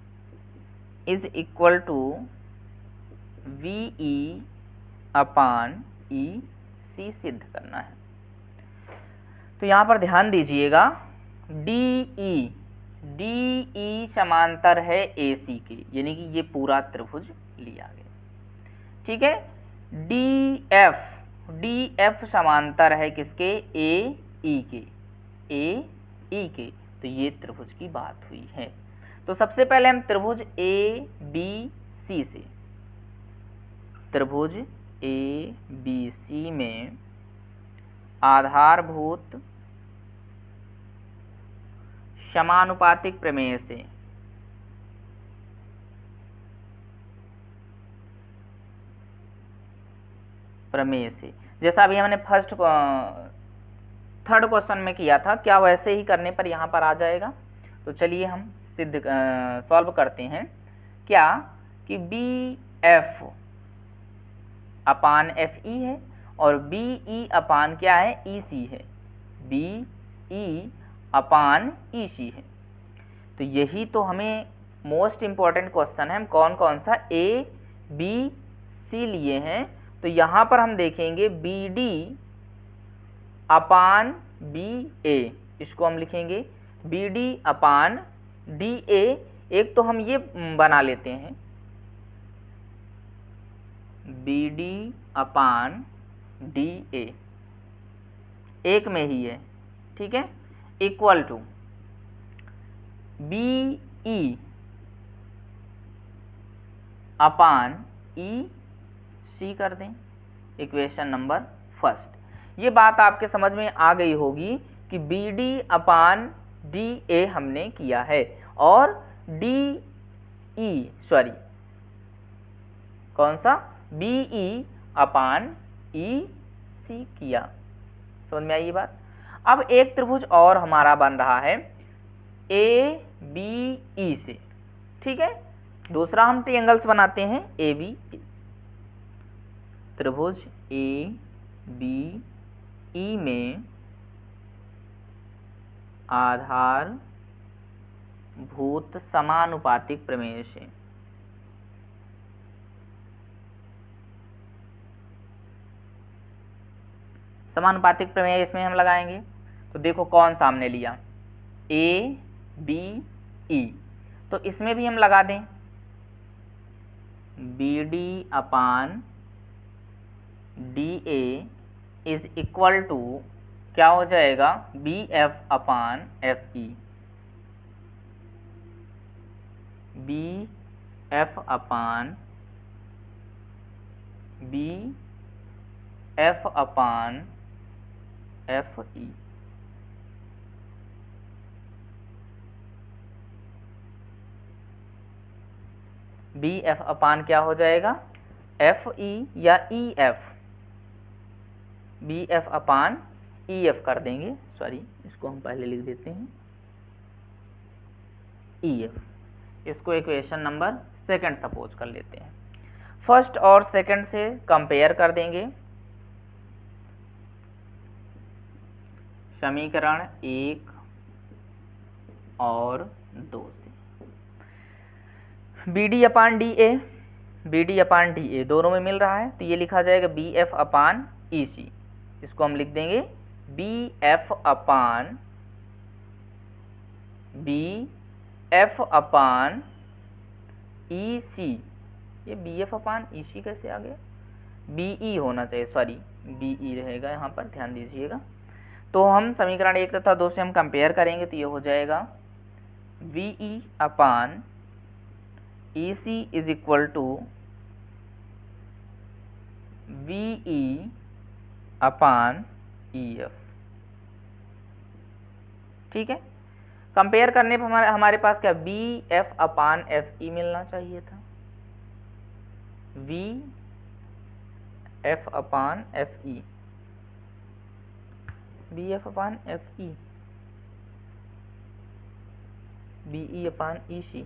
is equal to V E upon E C सिद्ध करना है। तो यहाँ पर ध्यान दीजिएगा, डी ई समांतर है ए सी के, यानी कि ये पूरा त्रिभुज लिया गया, ठीक है। डी एफ समांतर है किसके, ए ई के, तो ये त्रिभुज की बात हुई है। तो सबसे पहले हम त्रिभुज ए बी सी से, त्रिभुज ए बी सी में आधारभूत समानुपातिक प्रमेय से जैसा अभी हमने थर्ड क्वेश्चन में किया था, क्या वैसे ही करने पर यहाँ पर आ जाएगा। तो चलिए हम सिद्ध सॉल्व करते हैं। क्या कि बी एफ अपान एफ ई है और बी ई अपान क्या है, ई सी है, बी ई अपान ई सी है। तो यही तो हमें मोस्ट इम्पॉर्टेंट क्वेश्चन है। हम कौन कौन सा ए बी सी लिए हैं, तो यहाँ पर हम देखेंगे B D upon B A, इसको हम लिखेंगे B D upon D A. एक तो हम ये बना लेते हैं B D upon D A, एक में ही है, ठीक है, equal to B E upon E C कर दें, इक्वेशन नंबर फर्स्ट। ये बात आपके समझ में आ गई होगी कि B D upon D A हमने किया है और डी ई कौन सा, बी ई अपान ई सी किया। समझ में आई ये बात। अब एक त्रिभुज और हमारा बन रहा है ए बी ई से, ठीक है। दूसरा हम ट्रायंगल्स बनाते हैं ए बी, त्रिभुज ए बी ई में आधारभूत समानुपातिक प्रमेय से समानुपातिक प्रमेय इसमें हम लगाएंगे। तो देखो कौन सामने लिया, ए बी ई, तो इसमें भी हम लगा दें B D upon D A is equal to क्या हो जाएगा, B F upon F E, B F upon B F upon F E. B F upon क्या हो जाएगा, एफ ई या E F, B F upon E F कर देंगे, sorry इसको हम पहले लिख देते हैं ई एफ। इसको इक्वेशन नंबर सेकंड सपोज कर लेते हैं। फर्स्ट और सेकंड से कंपेयर कर देंगे, समीकरण 1 और 2 से B D upon D A, B D upon D A दोनों में मिल रहा है, तो ये लिखा जाएगा B F upon E C. इसको हम लिख देंगे B F upon B F upon E सी। ये बी एफ अपान ई सी कैसे आ गया, बी ई होना चाहिए, सॉरी बी ई रहेगा यहाँ पर, ध्यान दीजिएगा। तो हम समीकरण 1 तथा 2 से हम कंपेयर करेंगे, तो ये हो जाएगा V E upon E C is equal to V E upon E F. ठीक है, कंपेयर करने पर हमारे पास क्या, B F upon F E मिलना चाहिए था, V F upon F E, B F upon F E, B E upon E C.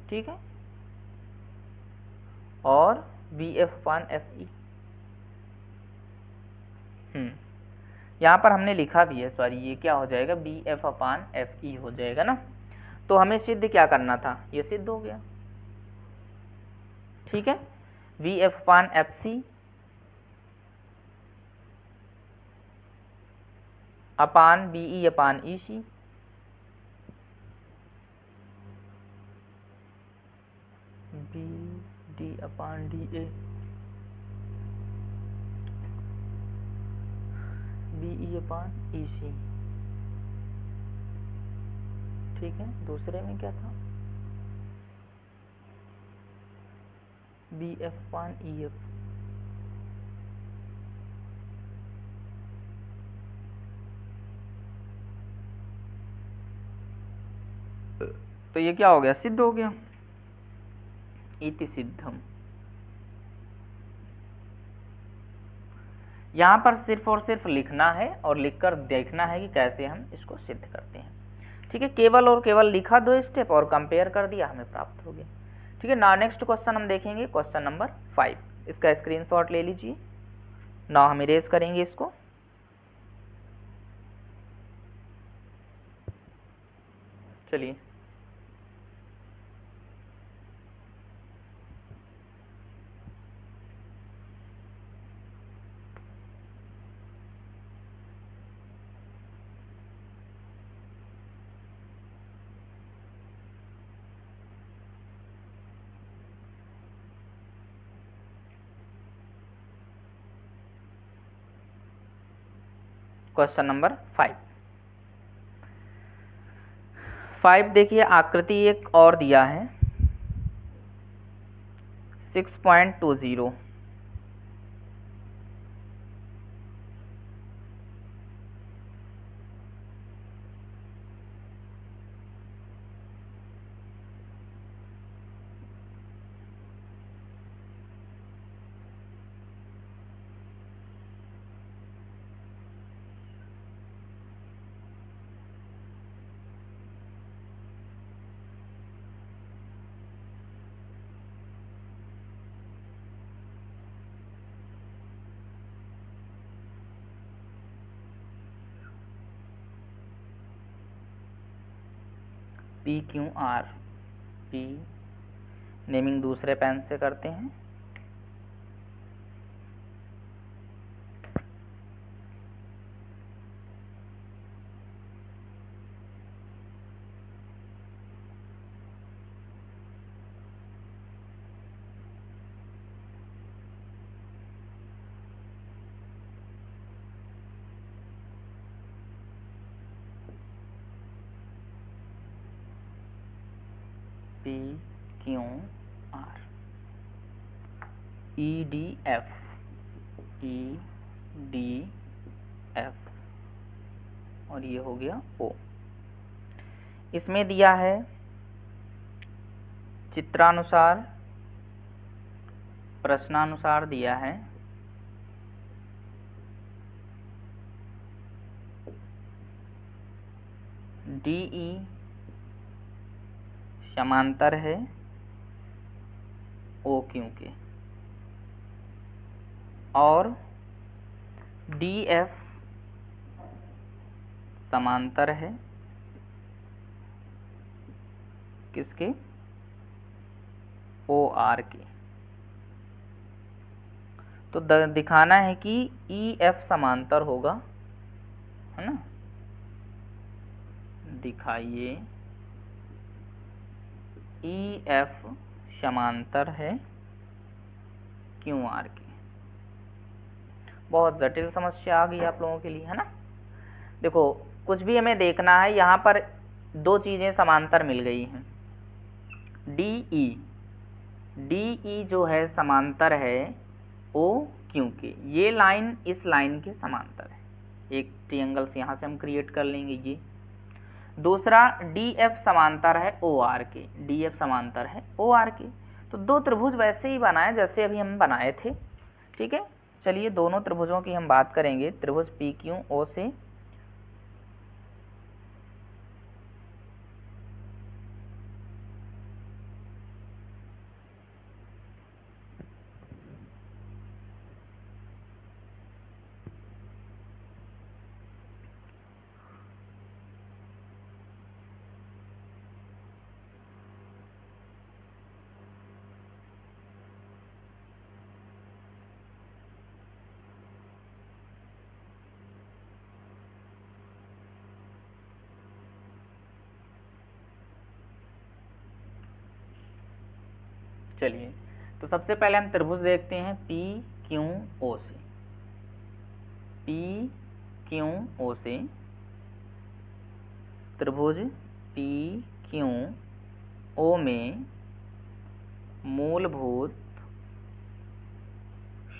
ठीक है, और B F upon F E. यहाँ पर हमने लिखा भी है, सॉरी ये क्या हो जाएगा, बी एफ अपान एफ ई हो जाएगा ना। तो हमें सिद्ध क्या करना था, ये सिद्ध हो गया। ठीक है, V F upon F C upon B E upon E C, B D upon D A, B E upon E C. ठीक है, दूसरे में क्या था, B F upon E F. तो ये क्या हो गया, सिद्ध हो गया, इति सिद्धम। यहाँ पर सिर्फ और सिर्फ लिखना है और लिखकर देखना है कि कैसे हम इसको सिद्ध करते हैं। ठीक है, केवल और केवल लिखा 2 स्टेप और कंपेयर कर दिया, हमें प्राप्त हो गया। ठीक है, ना नेक्स्ट क्वेश्चन हम देखेंगे, क्वेश्चन नंबर 5। इसका स्क्रीनशॉट ले लीजिए। ना हम इरेज करेंगे इसको। चलिए, क्वेश्चन नंबर 5 देखिए, आकृति एक और दिया है 6.20। P Q R, P naming दूसरे पेन से करते हैं। P Q R, E D F, E D F, और ये हो गया O। इसमें दिया है चित्रानुसार, प्रश्नानुसार दिया है DE समांतर है OQ के, और DF समांतर है किसके, OR के। तो दिखाना है कि EF समांतर होगा, है ना, दिखाइए EF समांतर है QR के। बहुत जटिल समस्या आ गई आप लोगों के लिए, है ना। देखो कुछ भी हमें देखना है, यहाँ पर दो चीजें समांतर मिल गई हैं। DE जो है समांतर है OQ के, ये लाइन इस लाइन के समांतर है, एक ट्रायंगल से यहाँ से हम क्रिएट कर लेंगे ये। दूसरा DF समांतर है OR के, DF समांतर है OR के। तो दो त्रिभुज वैसे ही बनाए जैसे अभी हम बनाए थे, ठीक है। चलिए दोनों त्रिभुजों की हम बात करेंगे, त्रिभुज PQO से चलिए, तो सबसे पहले हम त्रिभुज देखते हैं PQO से। PQO से त्रिभुज PQO में मूलभूत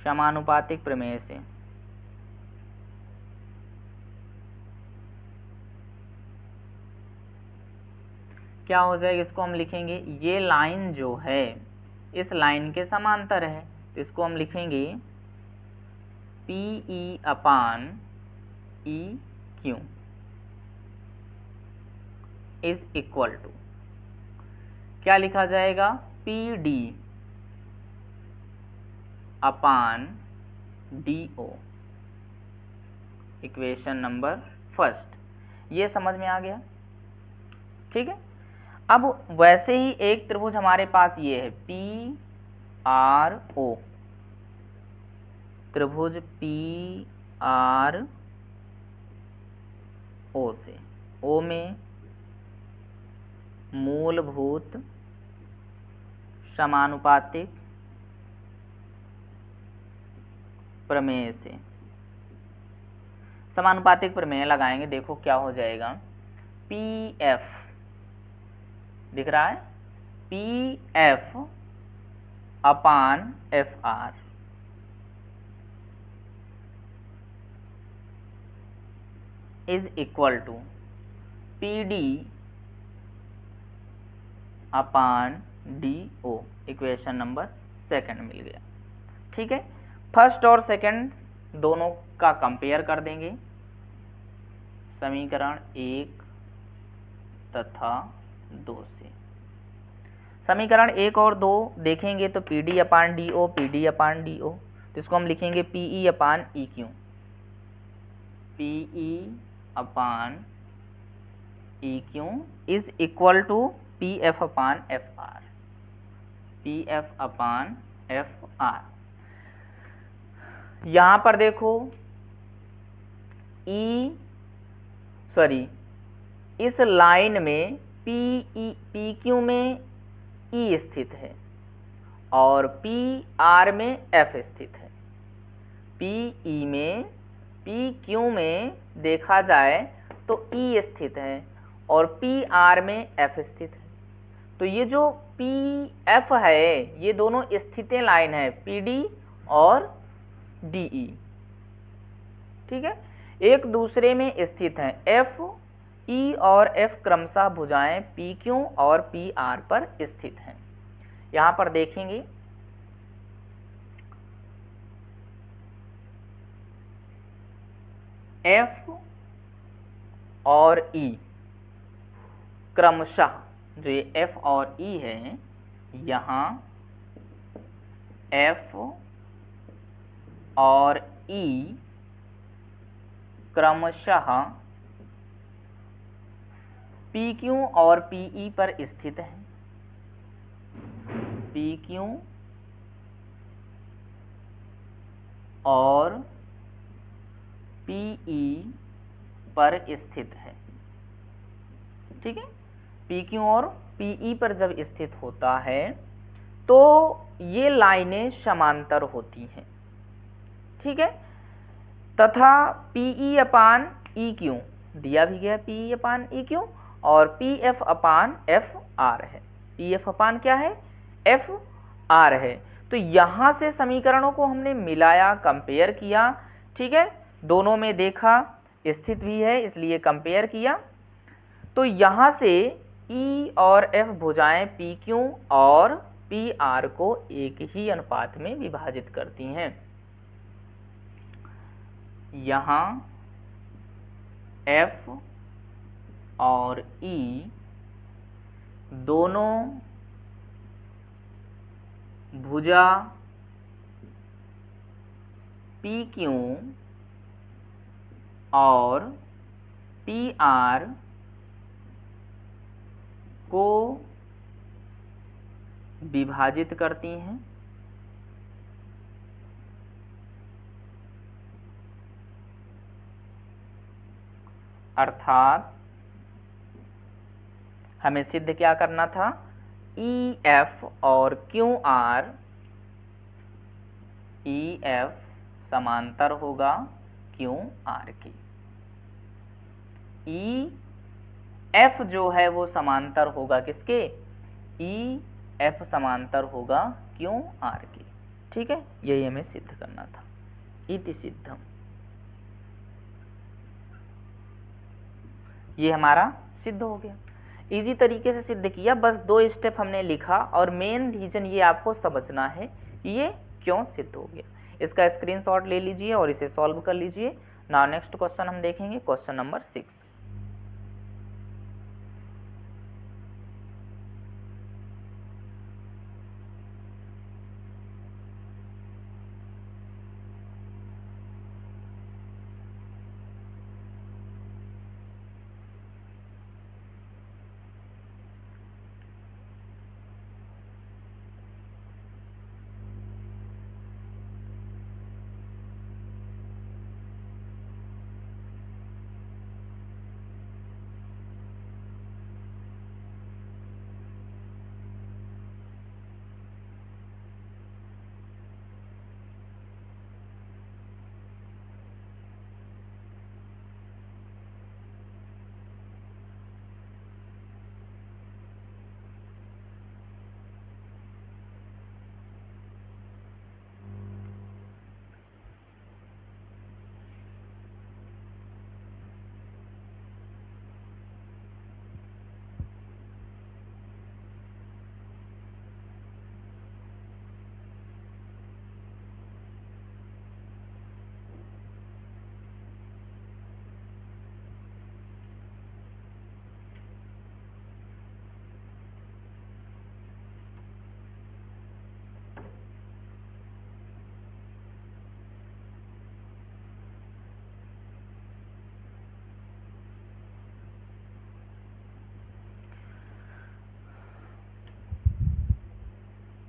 समानुपातिक प्रमेय से क्या हो जाएगा, इसको हम लिखेंगे, ये लाइन जो है इस लाइन के समांतर है, तो इसको हम लिखेंगे PE upon EQ is equal to, क्या लिखा जाएगा, PD upon DO, equation number first. ये समझ में आ गया, ठीक है। अब वैसे ही एक त्रिभुज हमारे पास ये है PRO, त्रिभुज PRO से O में मूलभूत समानुपातिक प्रमेय से, समानुपातिक प्रमेय लगाएंगे। देखो क्या हो जाएगा, PF दिख रहा है, PF upon FR is equal to PD upon DO, equation number second मिल गया, ठीक है। फर्स्ट और सेकंड दोनों का कंपेयर कर देंगे, समीकरण 1 तथा 2 से। समीकरण 1 और 2 देखेंगे तो PD upon DO, PD upon DO, तो इसको हम लिखेंगे PE upon EQ, PE upon EQ is equal to PF upon FR, PF upon FR। यहाँ पर देखो इस लाइन में PQ में E स्थित है और PR में F स्थित है। PE में PQ में देखा जाए तो E स्थित है और PR में F स्थित है। तो ये जो पी एफ है ये दोनों स्थितें लाइन है पी डी और डी ई, ठीक है, एक दूसरे में स्थित हैं। एफ ई और एफ क्रमशः भुजाएं पी क्यू और पी आर पर स्थित हैं। यहां पर देखेंगे एफ और ई क्रमशः, जो ये एफ और ई है, यहां एफ और ई क्रमशः पी क्यू और पी ई पर स्थित है। पी क्यू और पी ई पर स्थित है, ठीक है। पी क्यू और पी ई पर जब स्थित होता है तो ये लाइनें समांतर होती हैं, ठीक है। तथा P E upon E Q दिया भी गया, P E upon E Q, और P F upon F R है। पी एफ अपान क्या है, एफ आर है। तो यहां से समीकरणों को हमने मिलाया, कंपेयर किया, ठीक है, दोनों में देखा स्थित भी है इसलिए कंपेयर किया। तो यहां से ई और एफ भुजाएं पी क्यू और पी आर को एक ही अनुपात में विभाजित करती हैं। यहां एफ और ई दोनों भुजा पी क्यू और पी आर को विभाजित करती हैं। अर्थात हमें सिद्ध क्या करना था, ई एफ और क्यू आर, ई एफ समांतर होगा क्यू आर के। ई एफ जो है वो समांतर होगा किसके, ई एफ समांतर होगा क्यू आर के, ठीक है। यही हमें सिद्ध करना था। इति सिद्धम, ये हमारा सिद्ध हो गया। इजी तरीके से सिद्ध किया, बस 2 स्टेप हमने लिखा और मेन रीजन ये आपको समझना है ये क्यों सिद्ध हो गया। इसका स्क्रीनशॉट ले लीजिए और इसे सॉल्व कर लीजिए। नाउ नेक्स्ट क्वेश्चन हम देखेंगे, क्वेश्चन नंबर 6।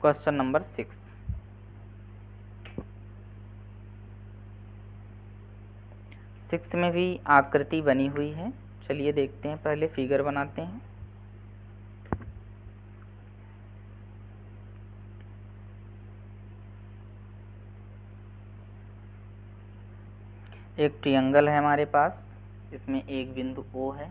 क्वेश्चन नंबर 6, में भी आकृति बनी हुई है। चलिए देखते हैं, पहले फिगर बनाते हैं। एक ट्रायंगल है हमारे पास, इसमें एक बिंदु O है,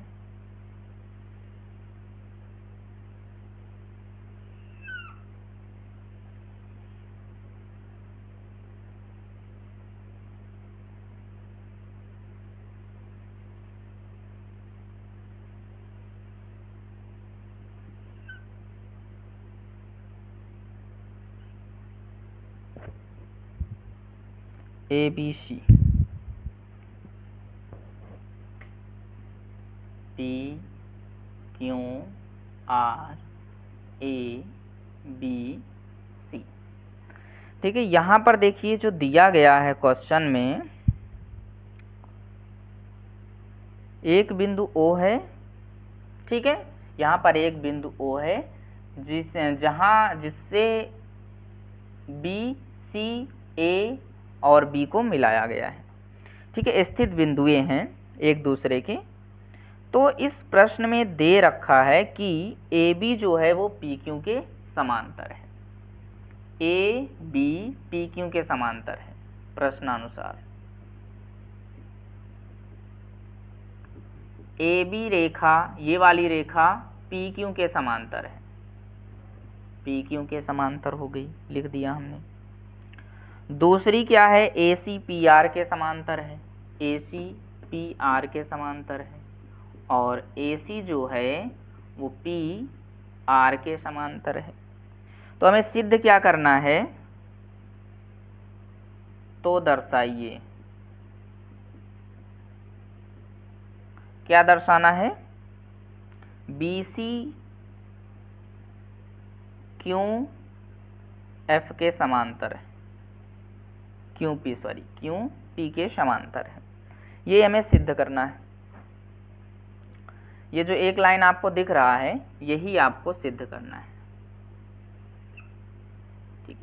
ABC, P Q R A B C। ठीक है, यहाँ पर देखिए जो दिया गया है क्वेश्चन में, एक बिंदु O है, ठीक है, यहाँ पर एक बिंदु O है जिससे B, C, A और B को मिलाया गया है। ठीक है, स्थित बिंदुएं हैं एक दूसरे के। तो इस प्रश्न में दे रखा है कि AB जो है वो PQ के समांतर है। AB PQ के समांतर है प्रश्नानुसार। AB रेखा, ये वाली रेखा PQ के समांतर है, PQ के समांतर हो गई, लिख दिया हमने। दूसरी क्या है, AC PR के समांतर है, AC PR के समांतर है, और AC जो है वो PR के समांतर है। तो हमें सिद्ध क्या करना है, तो दर्शाइए, क्या दर्शाना है, BC QF के समांतर है, QP के समांतर है। ये हमें सिद्ध करना है। ये जो एक लाइन आपको दिख रहा है यही आपको सिद्ध करना है। ठीक,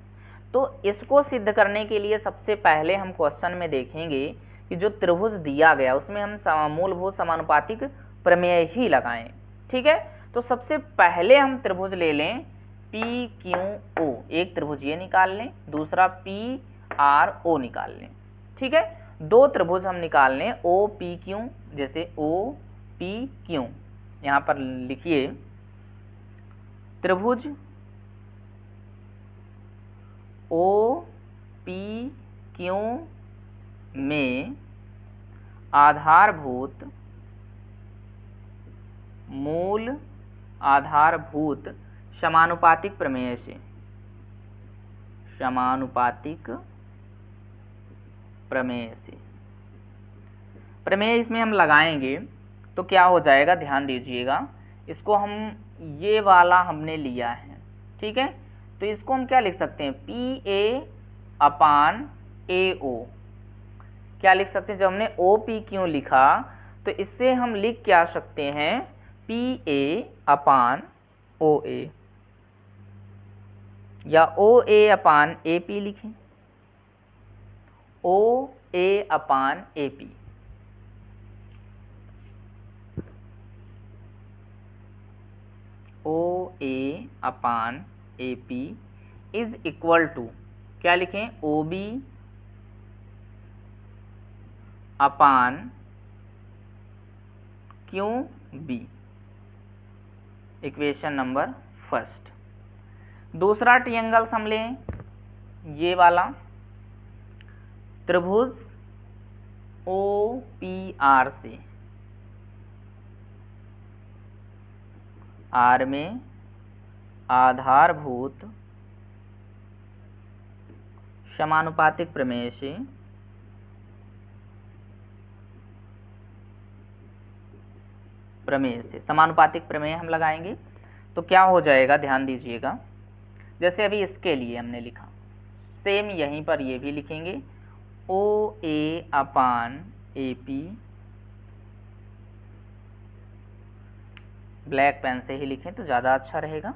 तो इसको सिद्ध करने के लिए सबसे पहले हम क्वेश्चन में देखेंगे कि जो त्रिभुज दिया गया उसमें हम मूलभूत समानुपातिक प्रमेय ही लगाएं। ठीक है, तो सबसे पहले हम त्रिभुज ले लें PQO, एक त्रिभुज ये निकाल लें, दूसरा PRO निकाल लें। ठीक है, दो त्रिभुज हम निकाल लें OPQ, जैसे OPQ, यहाँ पर लिखिए त्रिभुज OPQ में आधारभूत मूल आधारभूत समानुपातिक प्रमेय से, समानुपातिक प्रमेय से प्रमेय इसमें हम लगाएंगे तो क्या हो जाएगा, ध्यान दीजिएगा। इसको हम, ये वाला हमने लिया है, ठीक है, तो इसको हम क्या लिख सकते हैं, PA/AO। क्या लिख सकते हैं, जब हमने OPQ लिखा तो इससे हम लिख क्या सकते हैं, PA/OA या OA/AP लिखें, OA/AP। OA/AP is equal to, क्या लिखें, OB/QB, इक्वेशन नंबर फर्स्ट। दूसरा ट्रायंगल हम लें, ये वाला त्रिभुज OPR से, R में आधारभूत समानुपातिक प्रमेय से समानुपातिक प्रमेय हम लगाएंगे तो क्या हो जाएगा, ध्यान दीजिएगा। जैसे अभी इसके लिए हमने लिखा, सेम यहीं पर ये भी लिखेंगे, OA/AP, ब्लैक पेन से ही लिखें तो ज़्यादा अच्छा रहेगा।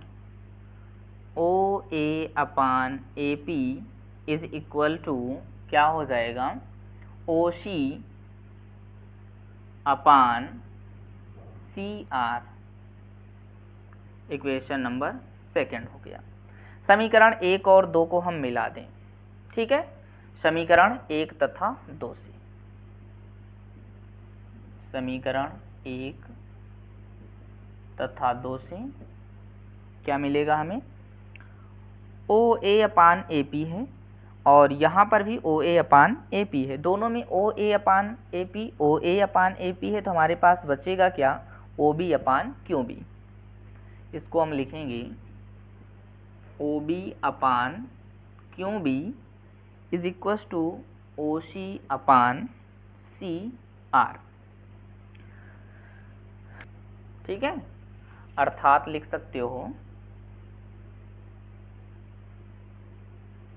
OA/AP इज इक्वल टू, क्या हो जाएगा, OC/CR, इक्वेशन नंबर सेकंड हो गया। समीकरण 1 और 2 को हम मिला दें, ठीक है, समीकरण 1 तथा 2 से, समीकरण 1 तथा 2 से क्या मिलेगा हमें, OA/AP है और यहाँ पर भी OA/AP है, दोनों में OA/AP है, तो हमारे पास बचेगा क्या, OB/QB। इसको हम लिखेंगे OB/QB is equal to OC upon CR। ठीक है, अर्थात लिख सकते हो,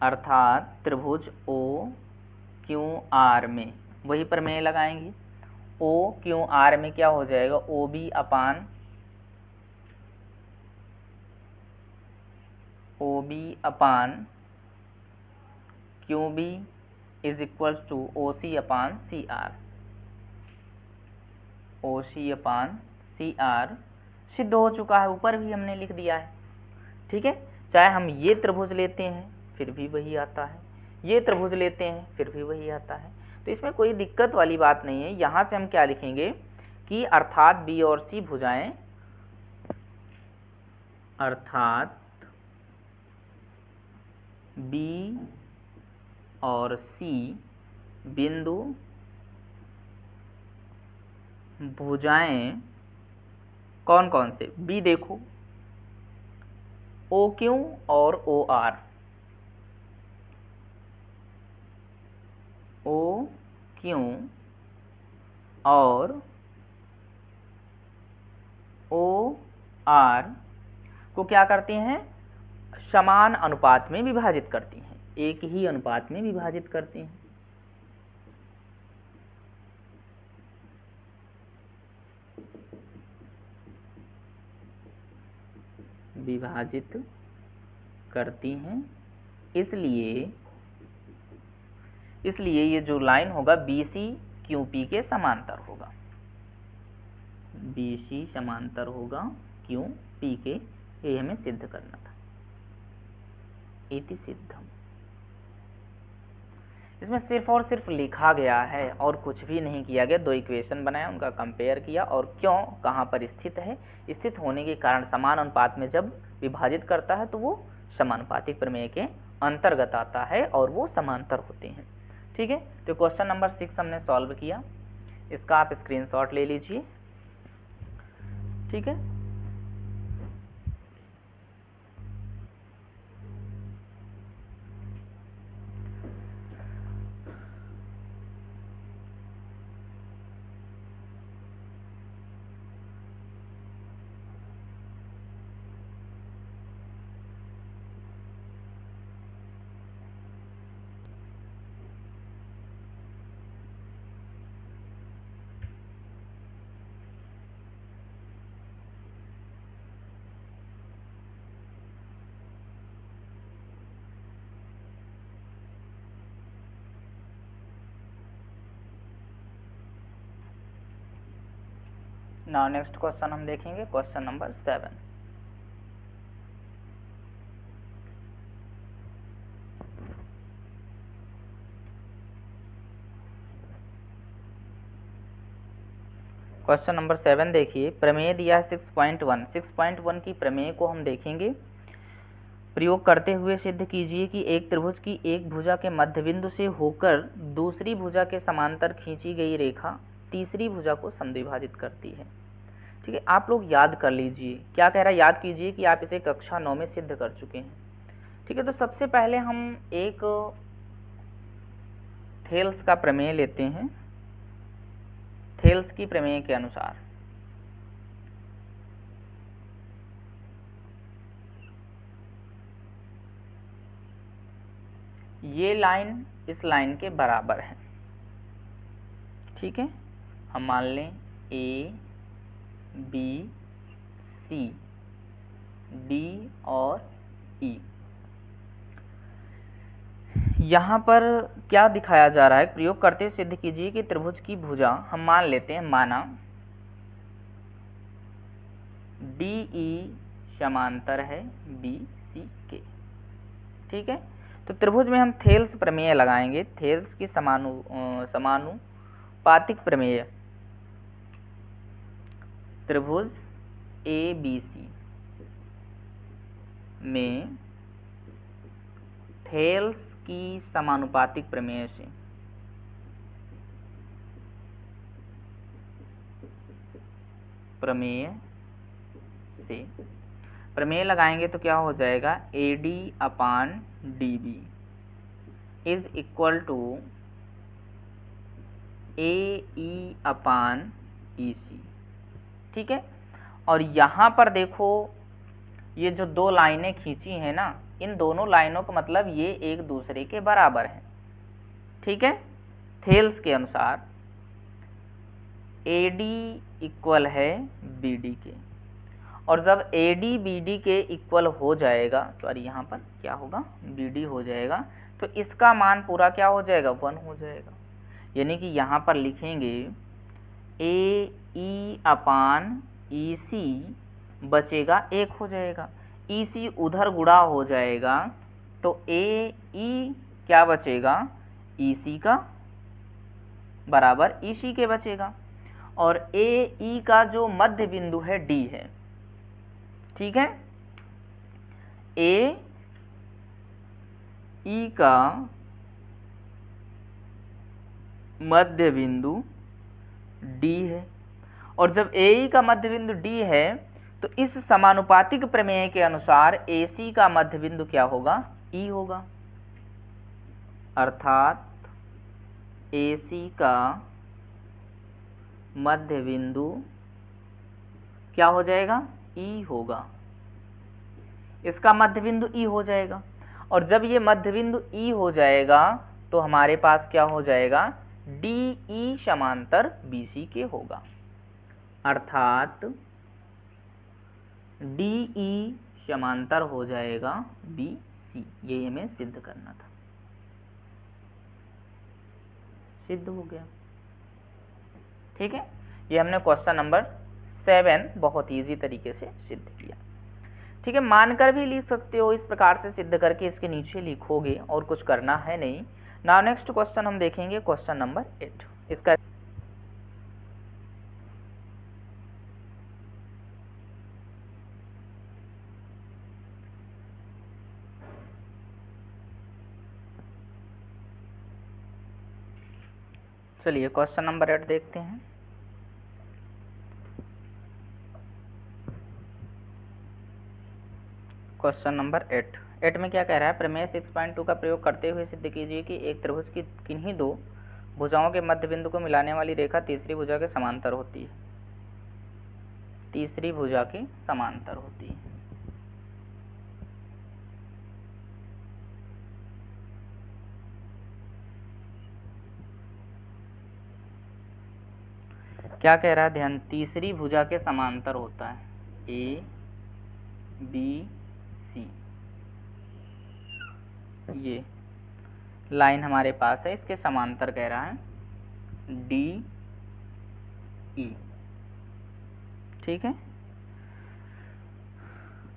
अर्थात त्रिभुज OQR में, वही प्रमेय लगाएंगे। OQR में क्या हो जाएगा, OB upon QB is equal to OC upon CR। OC upon CR सिद्ध हो चुका है, ऊपर भी हमने लिख दिया है। ठीक है, चाहे हम ये त्रिभुज लेते हैं फिर भी वही आता है, ये त्रिभुज लेते हैं फिर भी वही आता है, तो इसमें कोई दिक्कत वाली बात नहीं है। यहाँ से हम क्या लिखेंगे कि अर्थात B और C भुजाएं, अर्थात B और C बिंदु भुजाएं कौन कौन से, B देखो OQ और OR, OQ और OR को क्या करते हैं, समान अनुपात में विभाजित करती हैं, एक ही अनुपात में विभाजित करती हैं। विभाजित करती हैं, इसलिए ये जो लाइन होगा BC QP के समांतर होगा, BC समांतर होगा QP के, ये हमें सिद्ध करना था। इति सिद्धम, इसमें सिर्फ और सिर्फ लिखा गया है और कुछ भी नहीं किया गया। दो इक्वेशन बनाया, उनका कंपेयर किया और क्यों कहाँ पर स्थित है, स्थित होने के कारण समान अनुपात में जब विभाजित करता है तो वो समानुपातिक प्रमेय के अंतर्गत आता है और वो समांतर होते हैं। ठीक है, तो क्वेश्चन नंबर 6 हमने सॉल्व किया, इसका आप स्क्रीनशॉट ले लीजिए। ठीक है, नाउ नेक्स्ट क्वेश्चन हम देखेंगे, क्वेश्चन नंबर 7। क्वेश्चन नंबर 7 देखिए, प्रमेय दिया है 6.1। 6.1 की प्रमेय को हम देखेंगे। प्रयोग करते हुए सिद्ध कीजिए कि एक त्रिभुज की एक भुजा के मध्य बिंदु से होकर दूसरी भुजा के समांतर खींची गई रेखा तीसरी भुजा को समद्विभाजित करती है। ठीक है, आप लोग याद कर लीजिए, क्या कह रहा है, याद कीजिए कि आप इसे कक्षा 9 में सिद्ध कर चुके हैं। ठीक है, तो सबसे पहले हम एक थेल्स का प्रमेय लेते हैं। थेल्स की प्रमेय के अनुसार ये लाइन इस लाइन के बराबर है। ठीक है, हम मान लें A B C D और E। यहाँ पर क्या दिखाया जा रहा है, प्रयोग करते हुए सिद्ध कीजिए कि त्रिभुज की भुजा हम मान लेते हैं, माना DE समांतर है BC के। ठीक है, तो त्रिभुज में हम थेल्स प्रमेय लगाएंगे, थेल्स की समानुपातिक प्रमेय। त्रिभुज ABC में थेल्स की समानुपातिक प्रमेय से प्रमेय लगाएंगे तो क्या हो जाएगा, AD upon DB is equal to AE/EC, ठीक है। और यहाँ पर देखो ये जो दो लाइनें खींची हैं ना, इन दोनों लाइनों का मतलब ये एक दूसरे के बराबर हैं, ठीक है। थेल्स के अनुसार AD इक्वल है BD के, और जब AD BD के इक्वल हो जाएगा, सॉरी यहाँ पर क्या होगा, BD हो जाएगा, तो इसका मान पूरा क्या हो जाएगा, 1 हो जाएगा। यानी कि यहाँ पर लिखेंगे AE/EC बचेगा 1 हो जाएगा, EC उधर गुणा हो जाएगा, तो AE क्या बचेगा, EC का बराबर EC के बचेगा। और AE का जो मध्य बिंदु है D है, ठीक है। AE का मध्य बिंदु D है, और जब AE का मध्य बिंदु D है तो इस समानुपातिक प्रमेय के अनुसार AC का मध्य बिंदु क्या होगा, E होगा। अर्थात AC का मध्य बिंदु क्या हो जाएगा, E होगा। इसका मध्य बिंदु E हो जाएगा, और जब ये मध्य बिंदु E हो जाएगा तो हमारे पास क्या हो जाएगा, DE समांतर BC के होगा। अर्थात DE समांतर हो जाएगा BC। ये हमें सिद्ध करना था, सिद्ध हो गया, ठीक है। ये हमने क्वेश्चन नंबर 7 बहुत इजी तरीके से सिद्ध किया, ठीक है। मानकर भी लिख सकते हो, इस प्रकार से सिद्ध करके इसके नीचे लिखोगे, और कुछ करना है नहीं। नाउ नेक्स्ट क्वेश्चन हम देखेंगे, क्वेश्चन नंबर 8। इसका चलिए क्वेश्चन नंबर 8 देखते हैं। क्वेश्चन नंबर 8 में क्या कह रहा है, प्रमेय 6.2 का प्रयोग करते हुए सिद्ध कीजिए कि एक त्रिभुज की किन्हीं दो भुजाओं के मध्य बिंदु को मिलाने वाली रेखा तीसरी भुजा के समांतर होती है, तीसरी भुजा के समांतर होती है। क्या कह रहा है, ध्यान, तीसरी भुजा के समांतर होता है, ABC, ये लाइन हमारे पास है, इसके समांतर कह रहा है DE, ठीक है।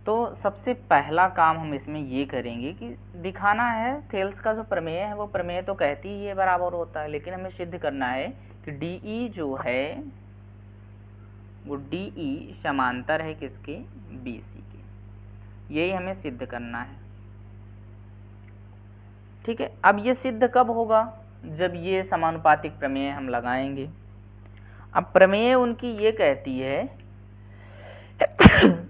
तो सबसे पहला काम हम इसमें ये करेंगे कि दिखाना है, थेल्स का जो प्रमेय है वो प्रमेय तो कहती ही ये बराबर होता है, लेकिन हमें सिद्ध करना है कि DE जो है वो DE समांतर है किसके, BC के। यही हमें सिद्ध करना है, ठीक है। अब ये सिद्ध कब होगा, जब ये समानुपातिक प्रमेय हम लगाएंगे। अब प्रमेय उनकी ये कहती है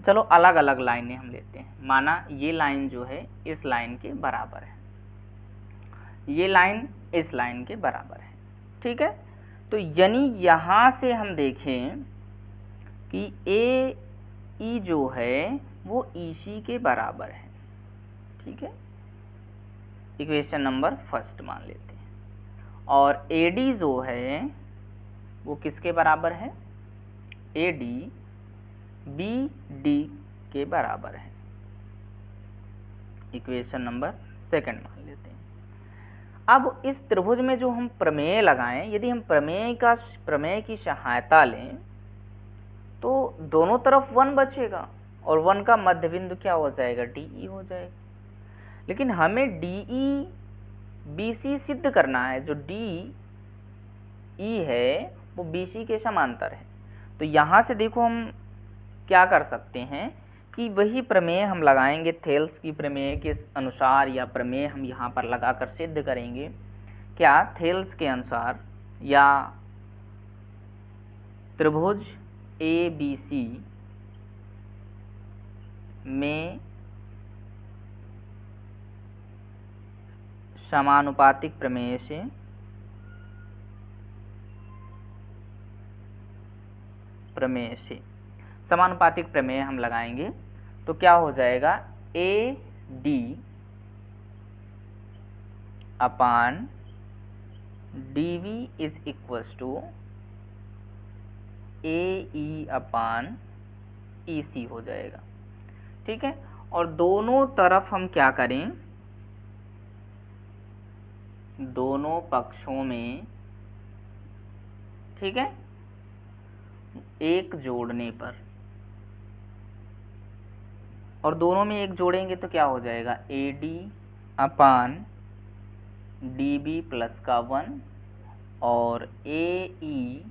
चलो अलग अलग लाइनें हम लेते हैं, माना ये लाइन जो है इस लाइन के बराबर है, ये लाइन इस लाइन के बराबर है, ठीक है। तो यानी यहां से हम देखें कि AE जो है वो EC के बराबर है, ठीक है। इक्वेशन नंबर 1 मान लेते हैं, और AD जो है वो किसके बराबर है, AD BD के बराबर है। इक्वेशन नंबर 2 मान लेते हैं। अब इस त्रिभुज में जो हम प्रमेय लगाएं, यदि हम प्रमेय की सहायता लें तो दोनों तरफ 1 बचेगा, और 1 का मध्य बिंदु क्या हो जाएगा, DE हो जाएगा। लेकिन हमें DE BC सिद्ध करना है, जो DE है वो BC के समांतर है। तो यहाँ से देखो हम क्या कर सकते हैं कि वही प्रमेय हम लगाएंगे, थेल्स की प्रमेय के अनुसार, या प्रमेय हम यहाँ पर लगाकर सिद्ध करेंगे। क्या, थेल्स के अनुसार या त्रिभुज ABC में समानुपातिक प्रमेय से प्रमेय से समानुपातिक प्रमेय हम लगाएंगे तो क्या हो जाएगा, A D upon D V is equals to A E upon E C हो जाएगा। ठीक है, और दोनों तरफ हम क्या करें, दोनों पक्षों में, ठीक है, एक जोड़ने पर, और दोनों में एक जोड़ेंगे तो क्या हो जाएगा, A D upon D B plus का 1 और ए E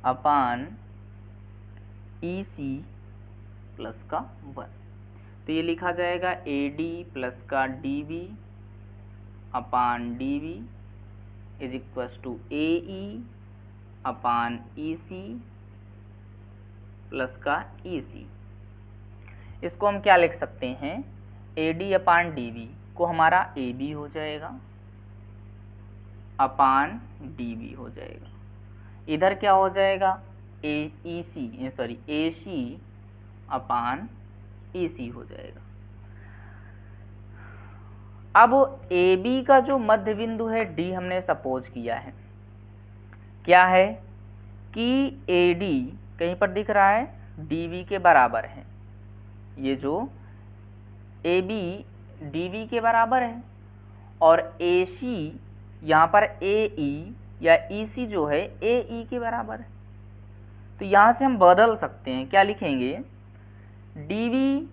upon E C plus का 1। तो ये लिखा जाएगा ए डी प्लस का D B upon D V is equals to A E upon E C plus का ई सी। इसको हम क्या लिख सकते हैं, A D upon D V को हमारा ए बी हो जाएगा अपान डी बी हो जाएगा, इधर क्या हो जाएगा, ए ई सी सॉरी ए सी अपान ई सी हो जाएगा। अब ए बी का जो मध्य बिंदु है डी हमने सपोज किया है, क्या है कि ए डी कहीं पर दिख रहा है डी वी के बराबर है, ये जो ए बी डी वी के बराबर है, और ए सी यहाँ पर ए ई या ई सी जो है ए ई के बराबर है। तो यहाँ से हम बदल सकते हैं, क्या लिखेंगे, डी वी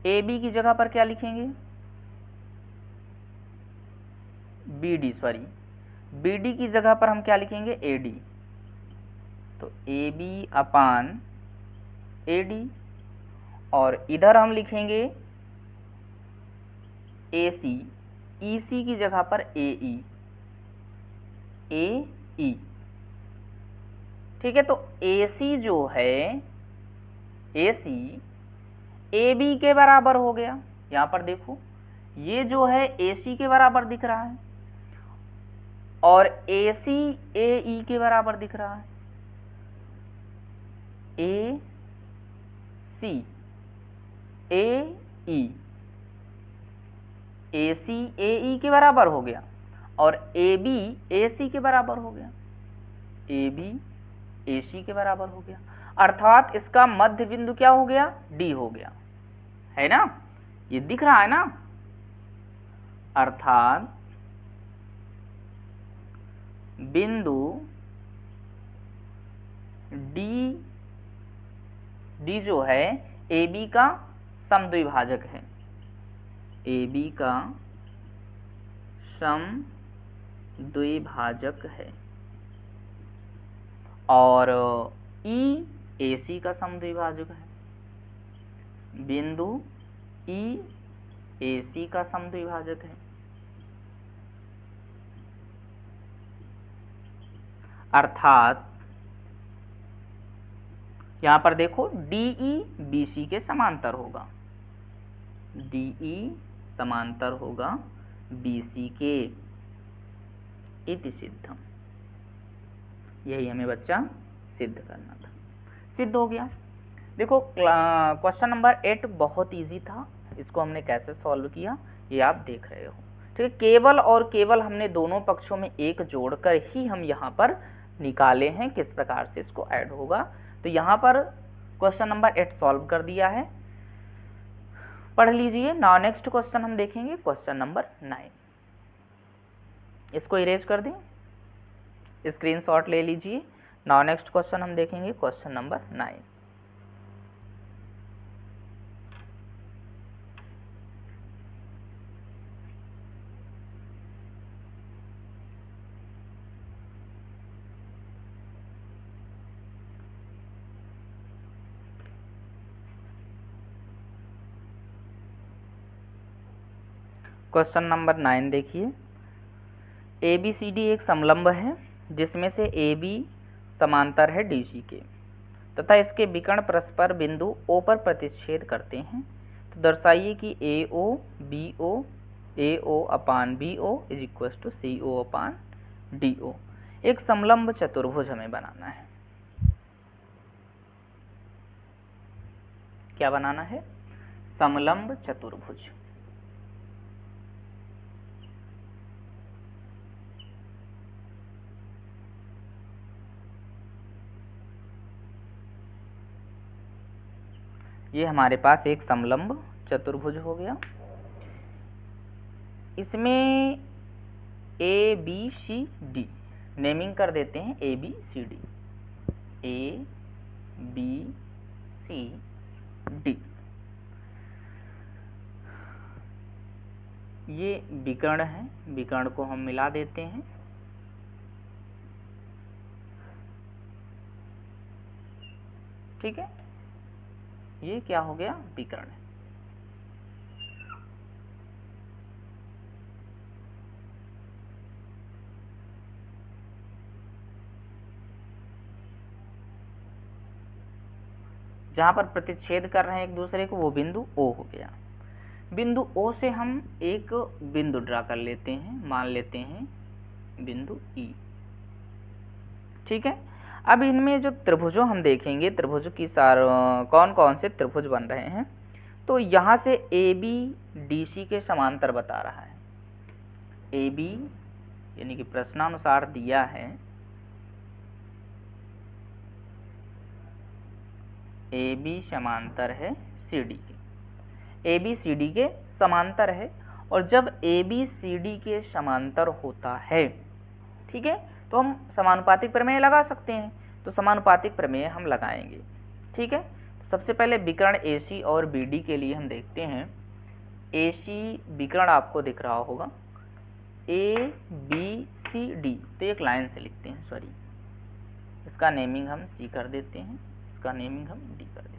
ए बी की जगह पर क्या लिखेंगे, B D sorry B D की जगह पर हम क्या लिखेंगे, ए डी। तो A B upon A D, और इधर हम लिखेंगे ए सी, ई सी की जगह पर ए ई, ए ई। ठीक है, तो ए सी जो है, ए सी ए बी के बराबर हो गया। यहाँ पर देखो ये जो है ए सी के बराबर दिख रहा है और ए सी ए ई के बराबर दिख रहा है, ए सी ए ई, ए सी ए ई के बराबर हो गया और ए बी ए सी के बराबर हो गया, ए बी ए सी के बराबर हो गया, अर्थात इसका मध्य बिंदु क्या हो गया, डी हो गया, है ना, ये दिख रहा है ना। अर्थात बिंदु डी जो है ए बी का समद्विभाजक है, ए बी का समद्विभाजक है, और ई ए सी का समद्विभाजक है, बिंदु ई ए सी का समद्विभाजक है। अर्थात यहां पर देखो डीई बीसी के समांतर होगा, डीई समांतर होगा बीसी के, इति सिद्धम। यही हमें बच्चा सिद्ध करना था, सिद्ध हो गया। देखो क्वेश्चन नंबर 8 बहुत इजी था, इसको हमने कैसे सॉल्व किया ये आप देख रहे हो। ठीक है, केवल और केवल हमने दोनों पक्षों में एक जोड़कर ही हम यहाँ पर निकाले हैं किस प्रकार से इसको ऐड होगा। तो यहाँ पर क्वेश्चन नंबर 8 सॉल्व कर दिया है, पढ़ लीजिए। नाउ नेक्स्ट क्वेश्चन हम देखेंगे क्वेश्चन नंबर 9। इसको इरेज कर दें, स्क्रीनशॉट ले लीजिए। नाउ नेक्स्ट क्वेश्चन हम देखेंगे क्वेश्चन नंबर 9। क्वेश्चन नंबर 9 देखिए, ए बी सी डी एक समलंब है जिसमें से ए बी समांतर है डी सी के तथा इसके विकर्ण परस्पर बिंदु ओ पर प्रतिच्छेद करते हैं। तो दर्शाइए कि A O B O AO/BO is equal to CO/DO। एक समलंब चतुर्भुज हमें बनाना है। क्या बनाना है? समलंब चतुर्भुज। ये हमारे पास एक समलंब चतुर्भुज हो गया। इसमें ABCD नेमिंग कर देते हैं, ABCD, ABCD। ये विकर्ण है, विकर्ण को हम मिला देते हैं। ठीक है, ये क्या हो गया? विकर्ण। जहां पर प्रतिच्छेद कर रहे हैं एक दूसरे को, वो बिंदु O हो गया। बिंदु O से हम एक बिंदु ड्रा कर लेते हैं, मान लेते हैं बिंदु E। ठीक है, अब इनमें जो त्रिभुजों हम देखेंगे, त्रिभुज की कौन कौन से त्रिभुज बन रहे हैं। तो यहाँ से ABDC के समांतर बता रहा है। AB यानी कि प्रश्नानुसार दिया है AB समांतर है CD के, AB CD के समांतर है। और जब AB CD के समांतर होता है, ठीक है, तो हम समानुपातिक प्रमेय लगा सकते हैं। तो समानुपातिक प्रमेय हम लगाएंगे। ठीक है, तो सबसे पहले विकर्ण AC और BD के लिए हम देखते हैं। AC विकर्ण आपको दिख रहा होगा, ABCD, तो एक लाइन से लिखते हैं, सॉरी, इसका नेमिंग हम C कर देते हैं, इसका नेमिंग हम D कर देते हैं।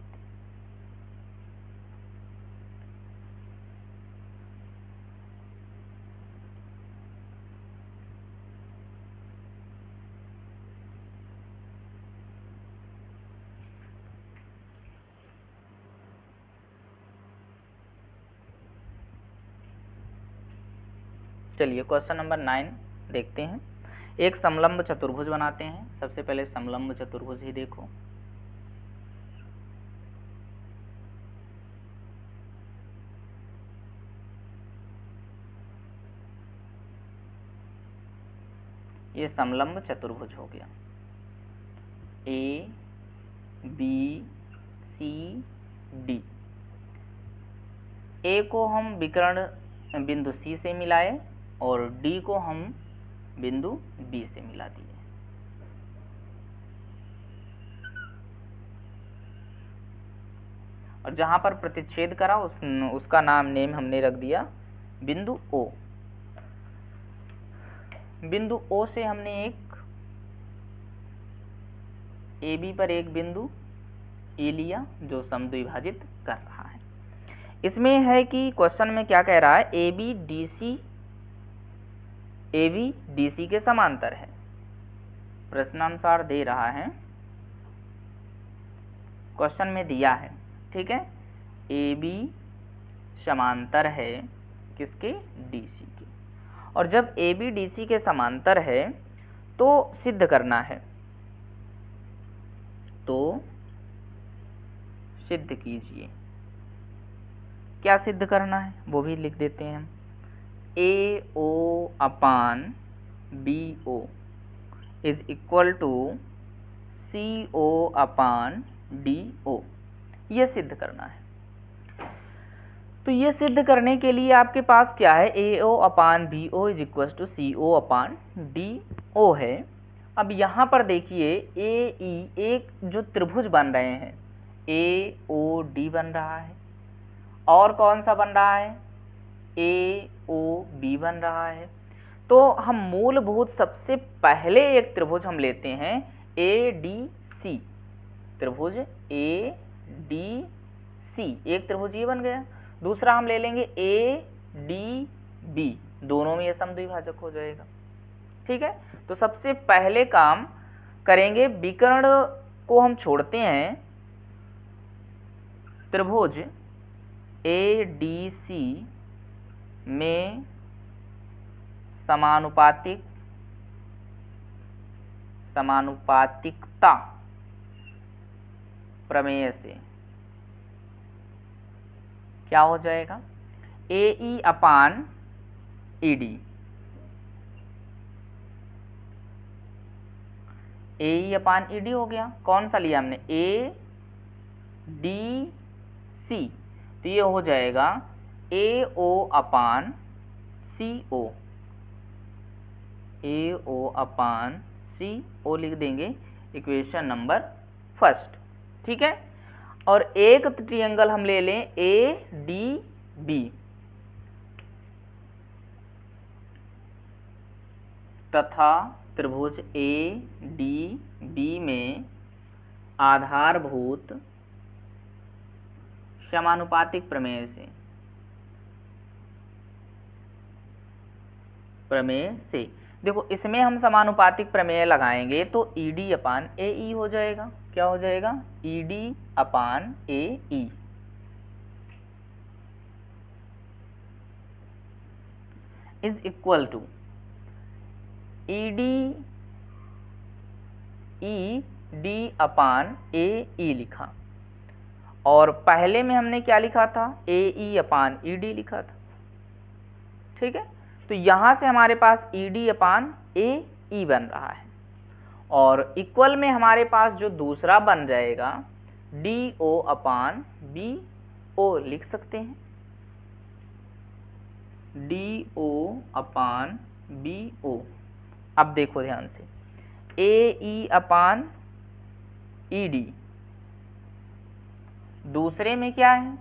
चलिए क्वेश्चन नंबर 9 देखते हैं। एक समलंब चतुर्भुज बनाते हैं। सबसे पहले समलंब चतुर्भुज ही देखो। ये समलंब चतुर्भुज हो गया, ABCD। A को हम विकर्ण बिंदु C से मिलाए और D को हम बिंदु B से मिला दिए। और जहां पर प्रतिच्छेद करा उसका नेम हमने रख दिया बिंदु O। बिंदु O से हमने एक AB पर एक बिंदु E लिया जो समद्विभाजित कर रहा है। इसमें है कि क्वेश्चन में क्या कह रहा है, AB DC के समांतर है, प्रश्नानुसार दे रहा है, क्वेश्चन में दिया है। ठीक है, AB समांतर है किसके? DC के। और जब AB DC के समांतर है तो सिद्ध करना है, तो सिद्ध कीजिए। क्या सिद्ध करना है वो भी लिख देते हैं हम। AO/BO is equal to CO/DO, ये सिद्ध करना है। तो ये सिद्ध करने के लिए आपके पास क्या है, AO/BO is equal to CO/DO है। अब यहाँ पर देखिए AE एक जो त्रिभुज बन रहे हैं, AOD बन रहा है, और कौन सा बन रहा है, AOB बन रहा है। तो हम मूलभूत सबसे पहले एक त्रिभुज हम लेते हैं ADC, त्रिभुज ADC, एक त्रिभुज ये बन गया। दूसरा हम ले लेंगे ADB, दोनों में ये समद्विभाजक हो जाएगा। ठीक है, तो सबसे पहले काम करेंगे, विकर्ण को हम छोड़ते हैं, त्रिभुज ADC में समानुपातिकता प्रमेय से क्या हो जाएगा, AE upon ED, AE upon ED हो गया। कौन सा लिया हमने, ADC, तो ये हो जाएगा AO upon CO, AO upon CO लिख देंगे, इक्वेशन नंबर फर्स्ट। ठीक है, और एक ट्रायंगल हम ले लें ADB तथा त्रिभुज ADB में आधारभूत समानुपातिक प्रमेय से देखो, इसमें हम समानुपातिक प्रमेय लगाएंगे तो ED अपान AE हो जाएगा। क्या हो जाएगा, ED upon AE is equal to ED upon AE लिखा, और पहले में हमने क्या लिखा था, AE अपान ED लिखा था। ठीक है, तो यहां से हमारे पास ED अपान AE बन रहा है, और इक्वल में हमारे पास जो दूसरा बन जाएगा DO अपान BO लिख सकते हैं, DO अपान BO। अब देखो ध्यान से, AE अपान ED दूसरे में क्या है,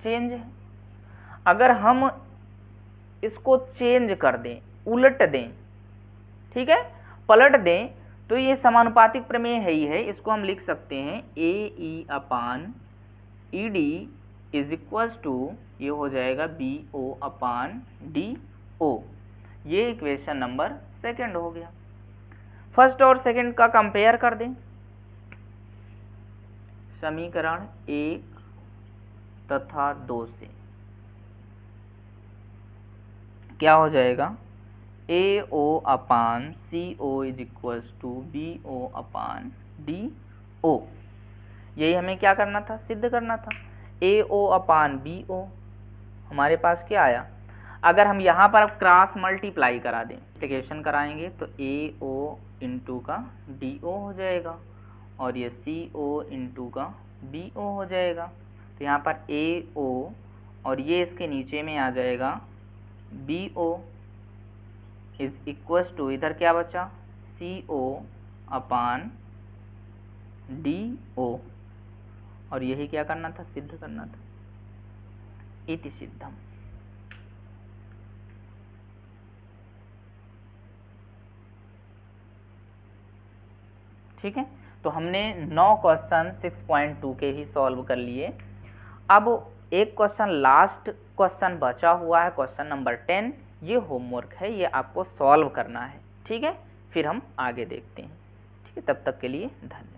चेंज है। अगर हम इसको चेंज कर दें, उलट दें, ठीक है, पलट दें, तो ये समानुपातिक प्रमेय है ही है। इसको हम लिख सकते हैं AE upon ED is equals to, ये हो जाएगा BO अपान DO। ये इक्वेशन नंबर सेकंड हो गया। फर्स्ट और सेकंड का कंपेयर कर दें, समीकरण 1 तथा 2 से क्या हो जाएगा, AO upon CO is equals to BO upon DO। यही हमें क्या करना था, सिद्ध करना था। AO अपान BO हमारे पास क्या आया, अगर हम यहाँ पर क्रॉस मल्टीप्लाई करा दें, इंटीग्रेशन कराएंगे तो AO इंटू का DO हो जाएगा, और ये CO इंटू का BO हो जाएगा। तो यहाँ पर AO और ये इसके नीचे में आ जाएगा BO इज इक्वल्स टू, इधर क्या बचा, CO अपान DO, और यही क्या करना था, सिद्ध करना था। इति सिद्धम। ठीक है, तो हमने 9 क्वेश्चन 6.2 के ही सॉल्व कर लिए। अब एक क्वेश्चन, लास्ट क्वेश्चन बचा हुआ है, क्वेश्चन नंबर 10। ये होमवर्क है, ये आपको सॉल्व करना है। ठीक है, फिर हम आगे देखते हैं। ठीक है, तब तक के लिए धन्यवाद।